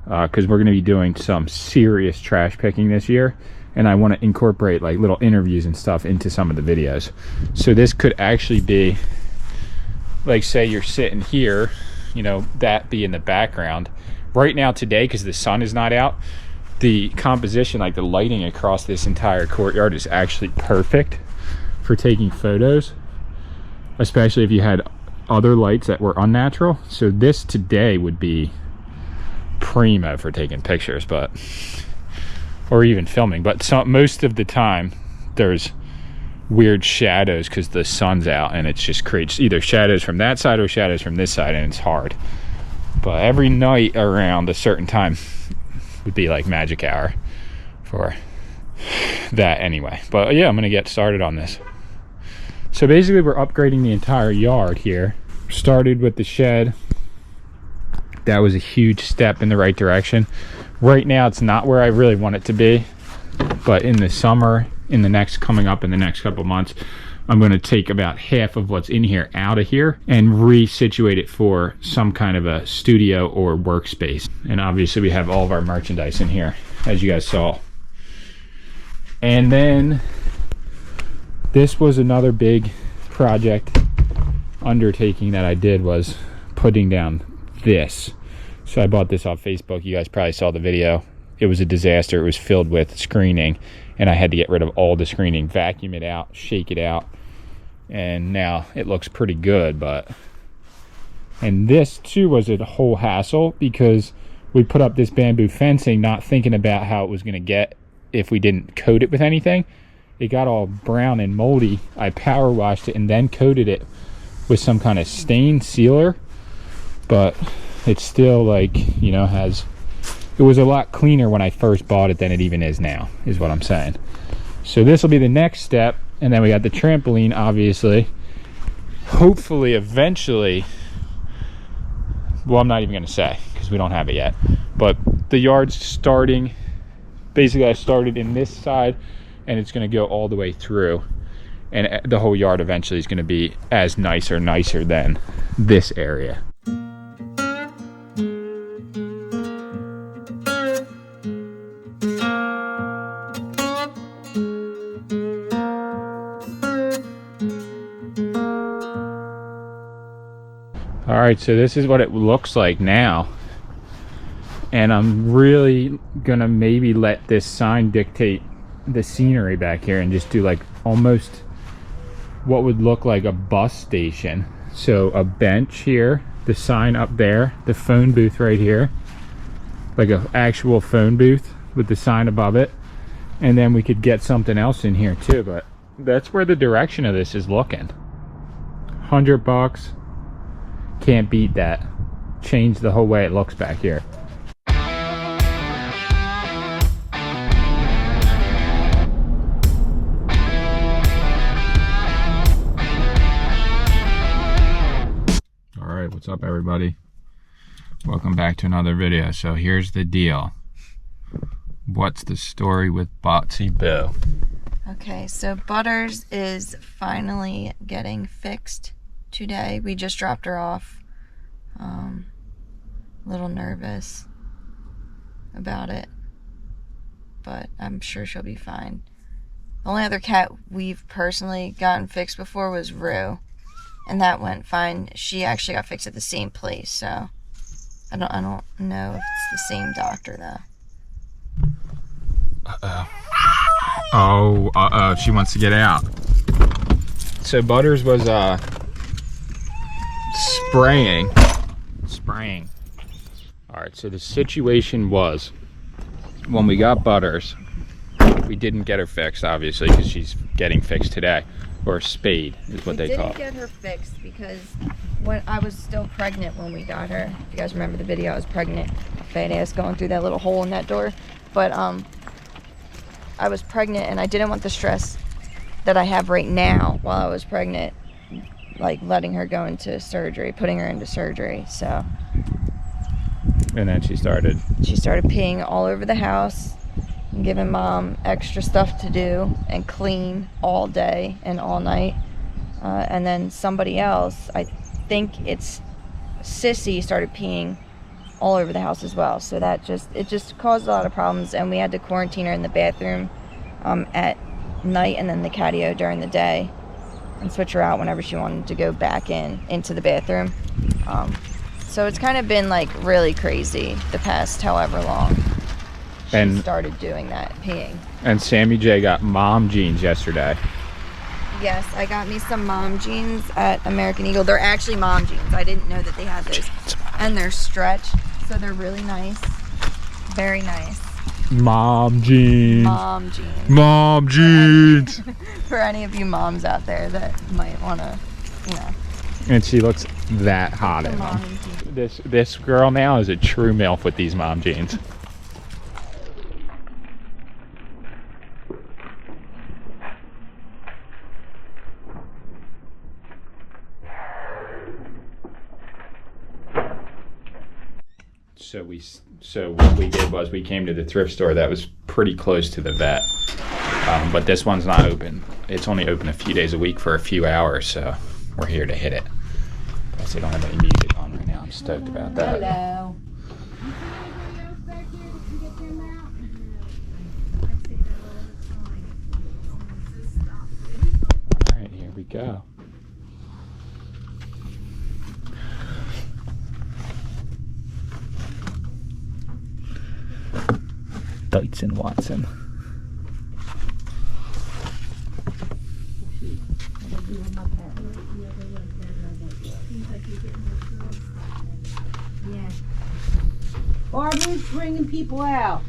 because we're going to be doing some serious trash picking this year, and I want to incorporate like little interviews and stuff into some of the videos. So this could actually be like, say you're sitting here, you know, that be in the background. Right now today, because the sun is not out, the composition, like the lighting across this entire courtyard, is actually perfect for taking photos, especially if you had other lights that were unnatural. So this today would be primo for taking pictures, but or even filming. But most of the time there's weird shadows because the sun's out, and it just creates either shadows from that side or shadows from this side, and it's hard. But every night around a certain time would be like magic hour for that anyway. But yeah, I'm gonna get started on this. So basically we're upgrading the entire yard here. Started with the shed. That was a huge step in the right direction. Right now it's not where I really want it to be, but in the summer, in the next couple months, I'm going to take about half of what's in here out of here and resituate it for some kind of a studio or workspace. And obviously we have all of our merchandise in here, as you guys saw. And then this was another big project undertaking that I did, was putting down this. So I bought this off Facebook. You guys probably saw the video. It was a disaster. It was filled with screening, and I had to get rid of all the screening, vacuum it out, shake it out, and now it looks pretty good. And this too was a whole hassle, because we put up this bamboo fencing not thinking about how it was going to get if we didn't coat it with anything. It got all brown and moldy. I power washed it and then coated it with some kind of stain sealer, but it's still, like, you know, it was a lot cleaner when I first bought it than it even is now, is what I'm saying. So this will be the next step. And then we got the trampoline, obviously. Hopefully, eventually, well, I'm not even going to say because we don't have it yet. But the yard's starting. Basically, I started in this side, and it's going to go all the way through. And the whole yard eventually is going to be as nice or nicer than this area. All right, so this is what it looks like now. And I'm really gonna maybe let this sign dictate the scenery back here and just do like almost what would look like a bus station. So a bench here, the sign up there, the phone booth right here, like an actual phone booth with the sign above it. And then we could get something else in here too, but that's where the direction of this is looking. $100. Can't beat that. Change the whole way it looks back here. What's up, everybody? Welcome back to another video. So here's the deal. What's the story with Botsy Boo? Okay, so Butters is finally getting fixed today. We just dropped her off. A little nervous about it, but I'm sure she'll be fine. The only other cat we've personally gotten fixed before was Rue, and that went fine. She actually got fixed at the same place, so I don't know if it's the same doctor though. Oh, she wants to get out. So Butters was spraying. Alright, so the situation was, when we got Butters, we didn't get her fixed, obviously, because she's getting fixed today. Or spayed, is what they call it. We didn't get her fixed because when I was still pregnant when we got her. If you guys remember the video, I was pregnant. Fat ass going through that little hole in that door. But I was pregnant and I didn't want the stress that I have right now while I was pregnant, like letting her go into surgery, putting her into surgery. So. And then she started peeing all over the house, giving Mom extra stuff to do and clean all day and all night. And then somebody else, I think it's Sissy, started peeing all over the house as well. So it just caused a lot of problems, and we had to quarantine her in the bathroom at night and then the catio during the day, and switch her out whenever she wanted to go back into the bathroom. So it's kind of been like really crazy the past however long she started doing that peeing. And Sammie J got mom jeans yesterday. Yes, I got me some mom jeans at American Eagle. They're actually mom jeans. I didn't know that they had those. And they're stretched, so they're really nice. Very nice. Mom jeans. Mom jeans. Mom jeans. For any of you moms out there that might want to, you know. And she looks that hot in them. This girl now is a true MILF with these mom jeans. So what we did was we came to the thrift store that was pretty close to the vet, but this one's not open. It's only open a few days a week for a few hours, so we're here to hit it. Plus they don't have any music on right now. I'm stoked about that. Hello. All right, here we go. Dites and Watson. Barbara's bringing people out.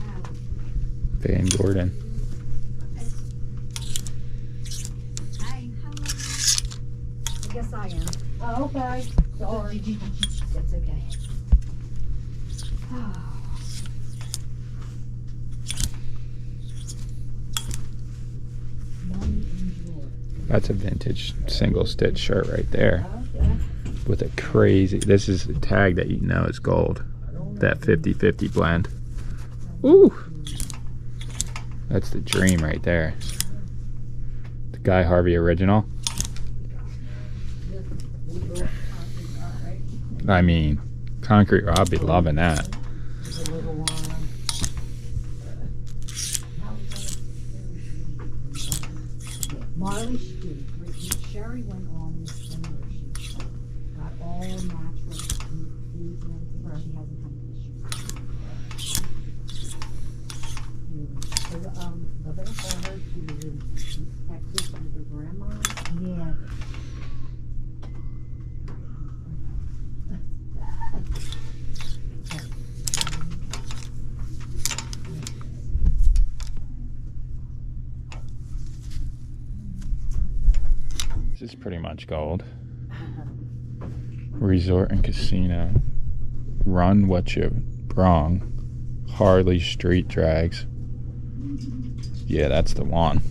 Van Gordon. Hi. I guess I am. Oh, okay. Sorry. That's okay. That's a vintage single stitch shirt right there. With a crazy, this is a tag that you know is gold. That 50-50 blend. Ooh! That's the dream right there. The Guy Harvey original. I mean, concrete, I'll be loving that. Marley Street, Sherry went on this summer. She got all natural foods and everything. She hasn't had an issue. So the little girl, she was in Texas with her grandma. Yeah. This is pretty much gold. Resort and casino. Run what you brung. Harley Street Drags. Yeah, that's the one.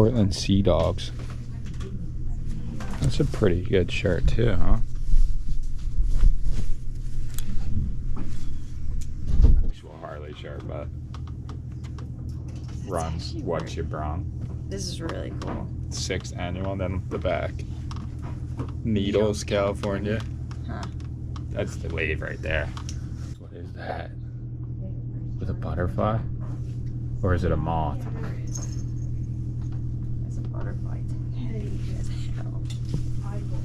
Portland Sea Dogs. That's a pretty good shirt too, huh? Actual Harley shirt, but runs what you brown. This is really cool. 6th annual, then the back. Needles, California. Huh. That's the wave right there. What is that? With a butterfly? Or is it a moth? It's a butterfly. Heavy as hell.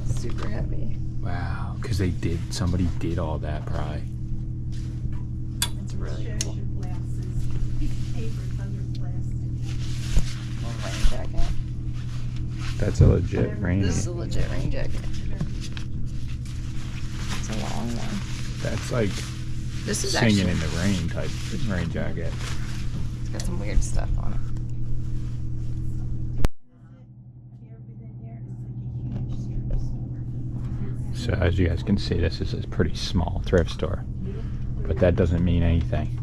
Super heavy. Wow, because somebody did all that probably. It's really cool. One rain jacket. That's a legit rain. This is a legit rain jacket. It's a long one. That's like This is singing actually, in the rain type rain jacket. it's got some weird stuff on it. So as you guys can see, this is a pretty small thrift store. But that doesn't mean anything.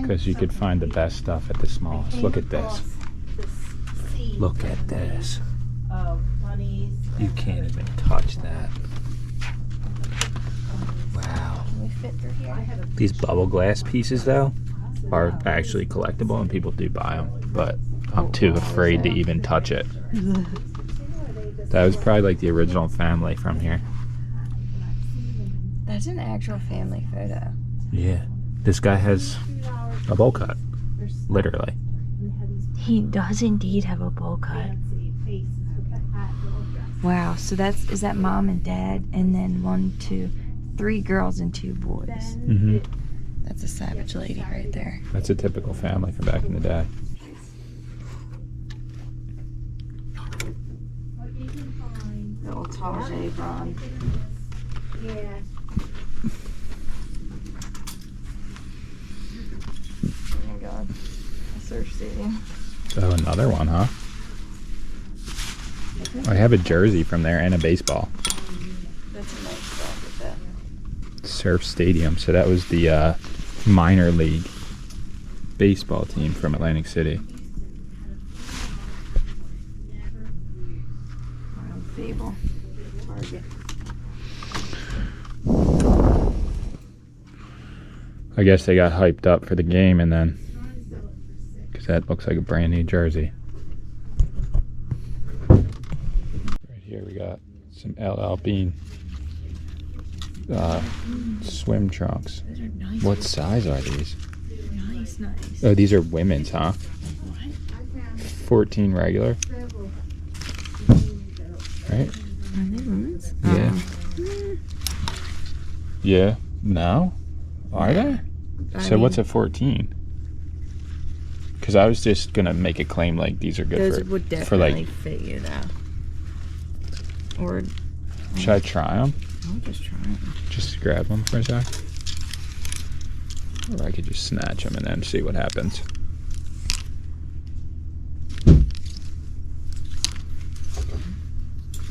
Because you could find the best stuff at the smallest. Look at this. Look at this. You can't even touch that. Wow. Can we fit through here? These bubble glass pieces though are actually collectible and people do buy them. But I'm too afraid to even touch it. That was probably like the original family from here. That's an actual family photo. Yeah. This guy has a bowl cut. Literally. He does indeed have a bowl cut. Wow, so is that mom and dad, and then 1, 2, 3 girls and 2 boys. Mm-hmm. That's a savage lady right there. That's a typical family from back in the day. Little Tajay Bron. Oh my god. A Surf Stadium. Oh, another one, huh? I have a jersey from there and a baseball. That's a nice jacket, that. Surf Stadium. So that was the minor league baseball team from Atlantic City. Fable. Target. I guess they got hyped up for the game and then, because that looks like a brand new jersey. Right here we got some LL Bean swim trunks. Those are nice. What size are these? Nice. Oh, these are women's, huh? 14 regular. Right? Are they women's? Yeah. Yeah. No? Are they? So what's a 14? Because I was just gonna make a claim like these are good Those would for definitely like. fit you though. Or Should I try them? I'll just try it. Just grab them for a sec. Or I could just snatch them and then see what happens.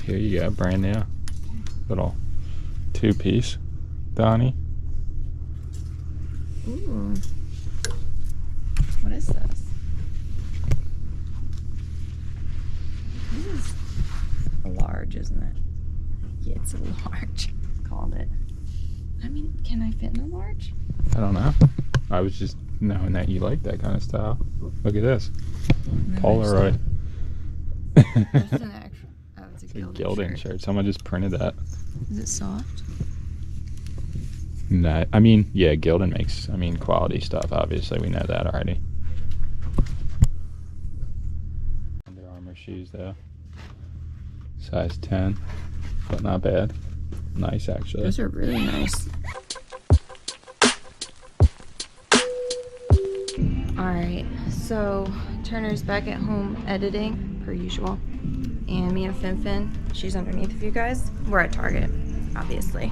Here you go, brand new. Little 2-piece Donnie. Ooh. What is this? This is a large, isn't it? Yeah, it's a large. Called it. I mean, can I fit in a large? I don't know. I was just knowing that you like that kind of style. Look at this. No, Polaroid. That's an actual. Oh, it's a It's a gilded Gildan shirt. Someone just printed that. Is it soft? No, I mean, yeah, Gildan makes, quality stuff, obviously. We know that already. Under Armour shoes, though. Size 10, but not bad. Nice, actually. Those are really nice. Alright, so Turner's back at home editing, per usual. And me and Fin, she's underneath of you guys. We're at Target, obviously.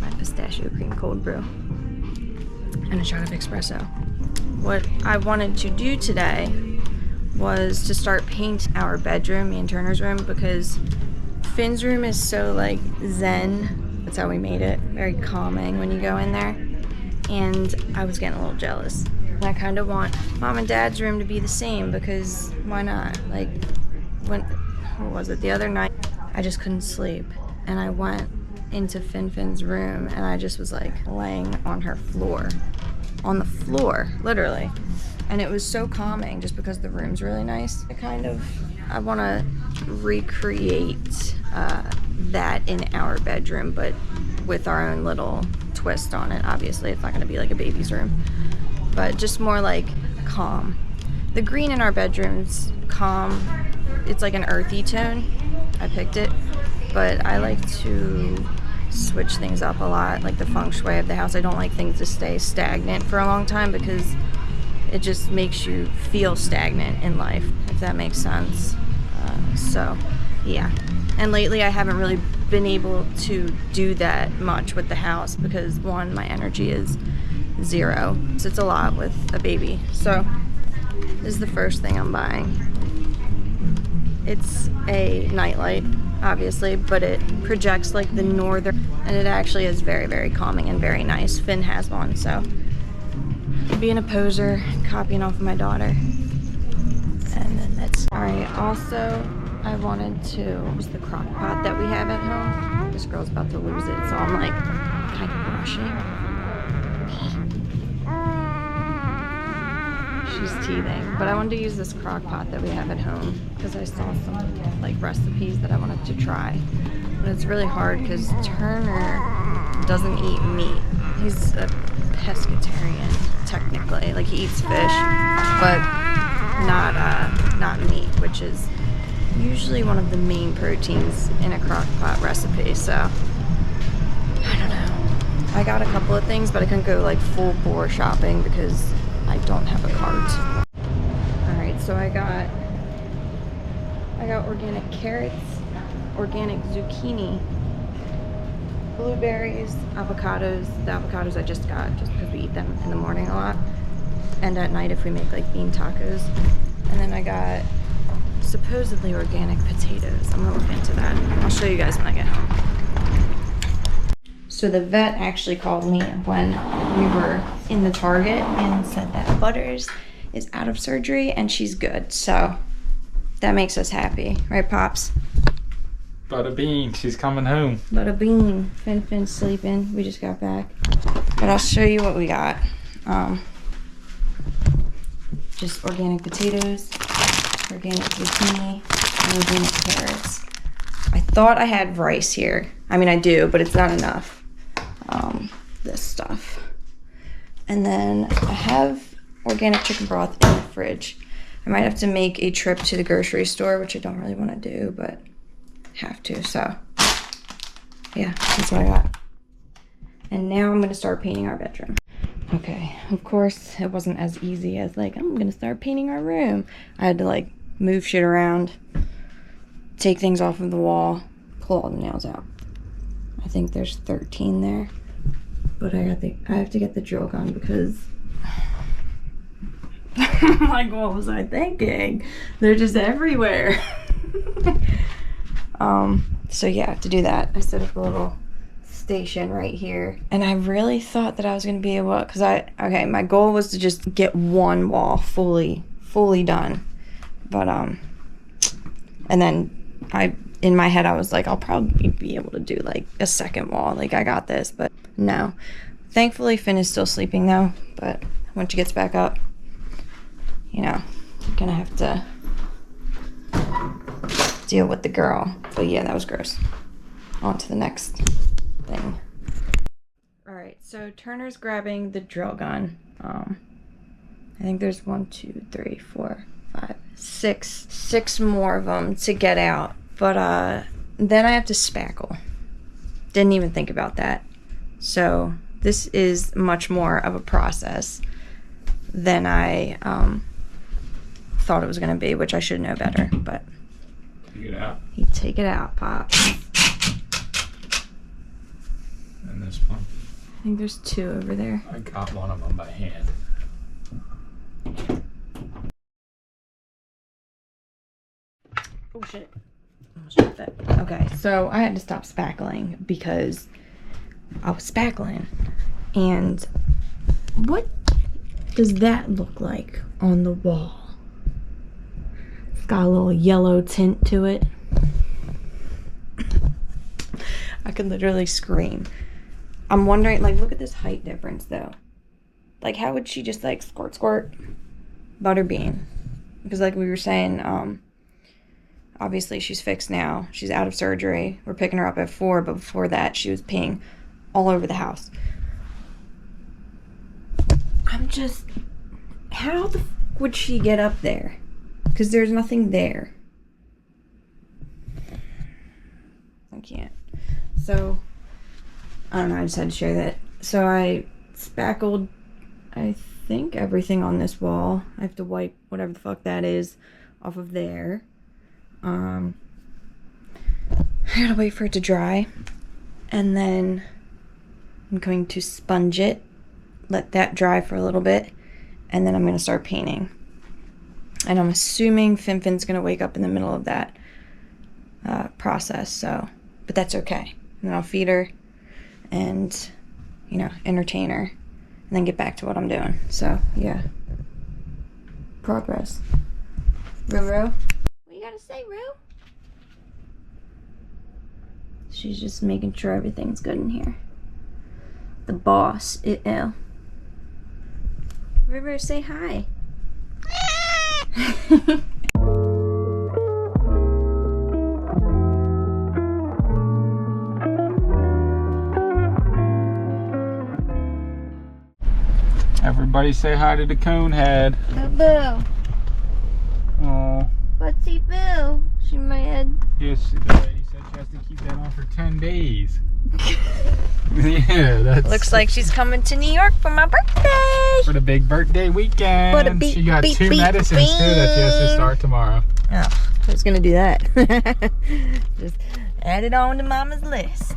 My pistachio cream cold brew. And a shot of espresso. What I wanted to do today was to start paint our bedroom, me and Turner's room, because Finn's room is so like zen. That's how we made it. Very calming when you go in there. And I was getting a little jealous. And I kind of want mom and dad's room to be the same because why not? Like, what was it, the other night, I just couldn't sleep. And I went into Fin's room and I just was like laying on her floor. On the floor, literally. And it was so calming just because the room's really nice. I want to recreate that in our bedroom, but with our own little twist on it. Obviously, it's not going to be like a baby's room, but just more like calm. The green in our bedroom's calm. It's like an earthy tone. I picked it, but I like to switch things up a lot, like the feng shui of the house. I don't like things to stay stagnant for a long time because it just makes you feel stagnant in life, if that makes sense. So, yeah. And lately I haven't really been able to do that much with the house because, one, my energy is 0. So it's a lot with a baby. So this is the first thing I'm buying. It's a nightlight, obviously, but it projects like the northern, and it actually is very, very calming and very nice. Finn has one, so being a poser, copying off of my daughter. And then that's alright. Also, I wanted to use the crock pot that we have at home. This girl's about to lose it, so I'm like kind of rushing. She's teething, but I wanted to use this crock pot that we have at home because I saw some like recipes that I wanted to try. But it's really hard because Turner doesn't eat meat. He's a pescatarian, technically. Like, he eats fish, but not meat, which is usually one of the main proteins in a crock pot recipe. So I don't know. I got a couple of things, but I couldn't go like full bore shopping because I don't have a cart. Alright, so I got organic carrots, organic zucchini, blueberries, avocados. The avocados I just got just because we eat them in the morning a lot. And at night if we make like bean tacos. And then I got supposedly organic potatoes. I'm gonna look into that. I'll show you guys when I get home. So the vet actually called me when we were in the Target and said that Butters is out of surgery and she's good. So that makes us happy, right, Pops? Bada bean, she's coming home. Bada bean. Finn's sleeping. We just got back. But I'll show you what we got. Just organic potatoes, organic zucchini, and organic carrots. I thought I had rice here. I mean, I do, but it's not enough. This stuff. And then I have organic chicken broth in the fridge. I might have to make a trip to the grocery store, which I don't really want to do, but have to. So yeah, that's what I got. And now I'm going to start painting our bedroom. Okay, of course it wasn't as easy as like, I'm going to start painting our room. I had to like move shit around, take things off of the wall, pull all the nails out. I think there's 13 there, but I have to get the drill gun because like, what was I thinking? They're just everywhere. So yeah, I have to do that. I set up a little station right here, and I really thought that I was gonna be able, because my goal was to just get one wall fully done, but and then in my head I was like, I'll probably be able to do like a second wall, like I got this. But no, thankfully Finn is still sleeping though, but when she gets back up, you know, I'm gonna have to deal with the girl. But yeah, that was gross. On to the next thing. Alright, so Turner's grabbing the drill gun. I think there's 1, 2, 3, 4, 5, 6 more of them to get out. But then I have to spackle. Didn't even think about that. So this is much more of a process than I thought it was going to be, which I should know better. But Take it out. you take it out, Pop. And this one. I think there's 2 over there. I got one of them by hand. Oh shit. Almost dropped it. Okay, so I had to stop spackling because I was spackling. And what does that look like on the wall? It's got a little yellow tint to it. I could literally scream. I'm wondering, like, look at this height difference, though. Like, how would she just, like, squirt, squirt? Butterbean. Because, like we were saying, obviously she's fixed now. She's out of surgery. We're picking her up at 4, but before that, she was peeing all over the house. I'm just... How the f would she get up there? Because there's nothing there. I can't. So, I don't know, I just had to share that. So I spackled, I think, everything on this wall. I have to wipe whatever the fuck that is off of there. I gotta wait for it to dry. And then I'm going to sponge it, let that dry for a little bit, and then I'm gonna start painting. And I'm assuming Finfin's gonna wake up in the middle of that process, so, but that's okay. And then I'll feed her and, you know, entertain her, and then get back to what I'm doing. So, yeah. Progress. Ruru? What you gotta say, Roo? She's just making sure everything's good in here. The boss, it-l. Ruru, say hi. Everybody say hi to the cone head. Boo. Oh. What's boo? She mad. Yes, the lady said she has to keep that on for 10 days. Yeah, that's... Looks like she's coming to New York for my birthday. For the big birthday weekend. For the beep, she got beep, 2 beep, medicines too that she has to beep. start tomorrow. Oh, who's gonna do that? Just add it on to Mama's list.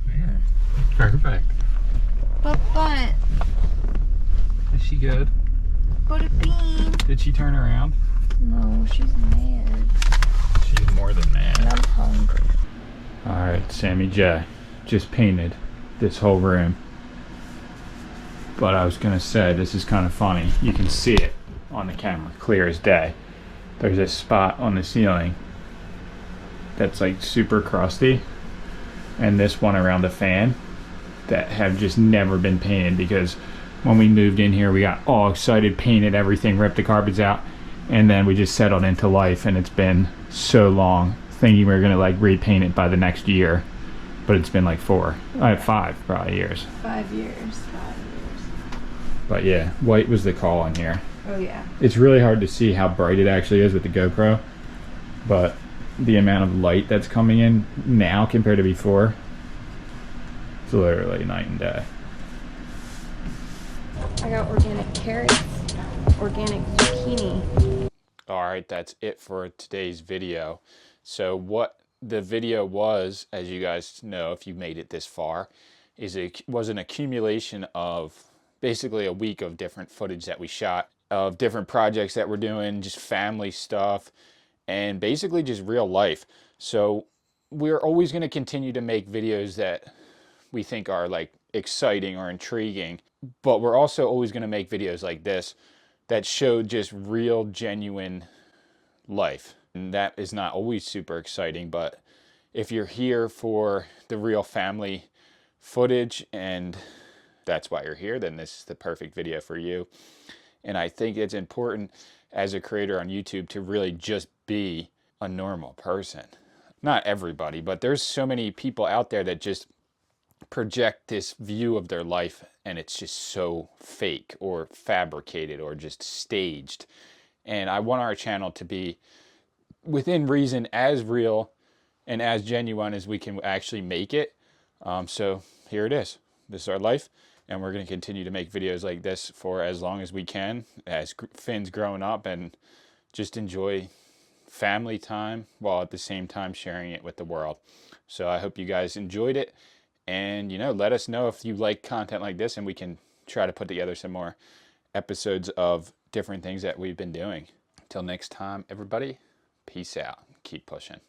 Yeah, perfect. But, Is she good? but a bean. Did she turn around? No, she's mad. She's more than And mad. I'm hungry. Alright, Sammy J just painted this whole room. But I was gonna say, this is kind of funny. You can see it on the camera, clear as day. There's a spot on the ceiling that's like super crusty, and this one around the fan that have just never been painted, because when we moved in here we got all excited, painted everything, ripped the carpets out, and then we just settled into life, and it's been so long thinking we were gonna like repaint it by the next year, but it's been like 5 probably years. 5 years. But yeah, white was the call in here. Oh yeah. It's really hard to see how bright it actually is with the GoPro, but the amount of light that's coming in now compared to before, it's literally night and day. I got organic carrots, organic zucchini. Alright, that's it for today's video. So what the video was, as you guys know if you made it this far, was an accumulation of basically a week of different footage that we shot, of different projects that we're doing, just family stuff, and basically just real life. So we're always going to continue to make videos that we think are like exciting or intriguing, but we're also always going to make videos like this that show just real, genuine life. And that is not always super exciting, but if you're here for the real family footage and that's why you're here, then this is the perfect video for you. And I think it's important as a creator on YouTube to really just be a normal person. Not everybody, but there's so many people out there that just project this view of their life, and it's just so fake or fabricated or just staged. And I want our channel to be, within reason, as real and as genuine as we can actually make it. So here it is. This is our life, and we're going to continue to make videos like this for as long as we can, as Finn's growing up, and just enjoy family time while at the same time sharing it with the world. So I hope you guys enjoyed it, and you know, let us know if you like content like this, and we can try to put together some more episodes of different things that we've been doing. Till next time, everybody, peace out. Keep pushing.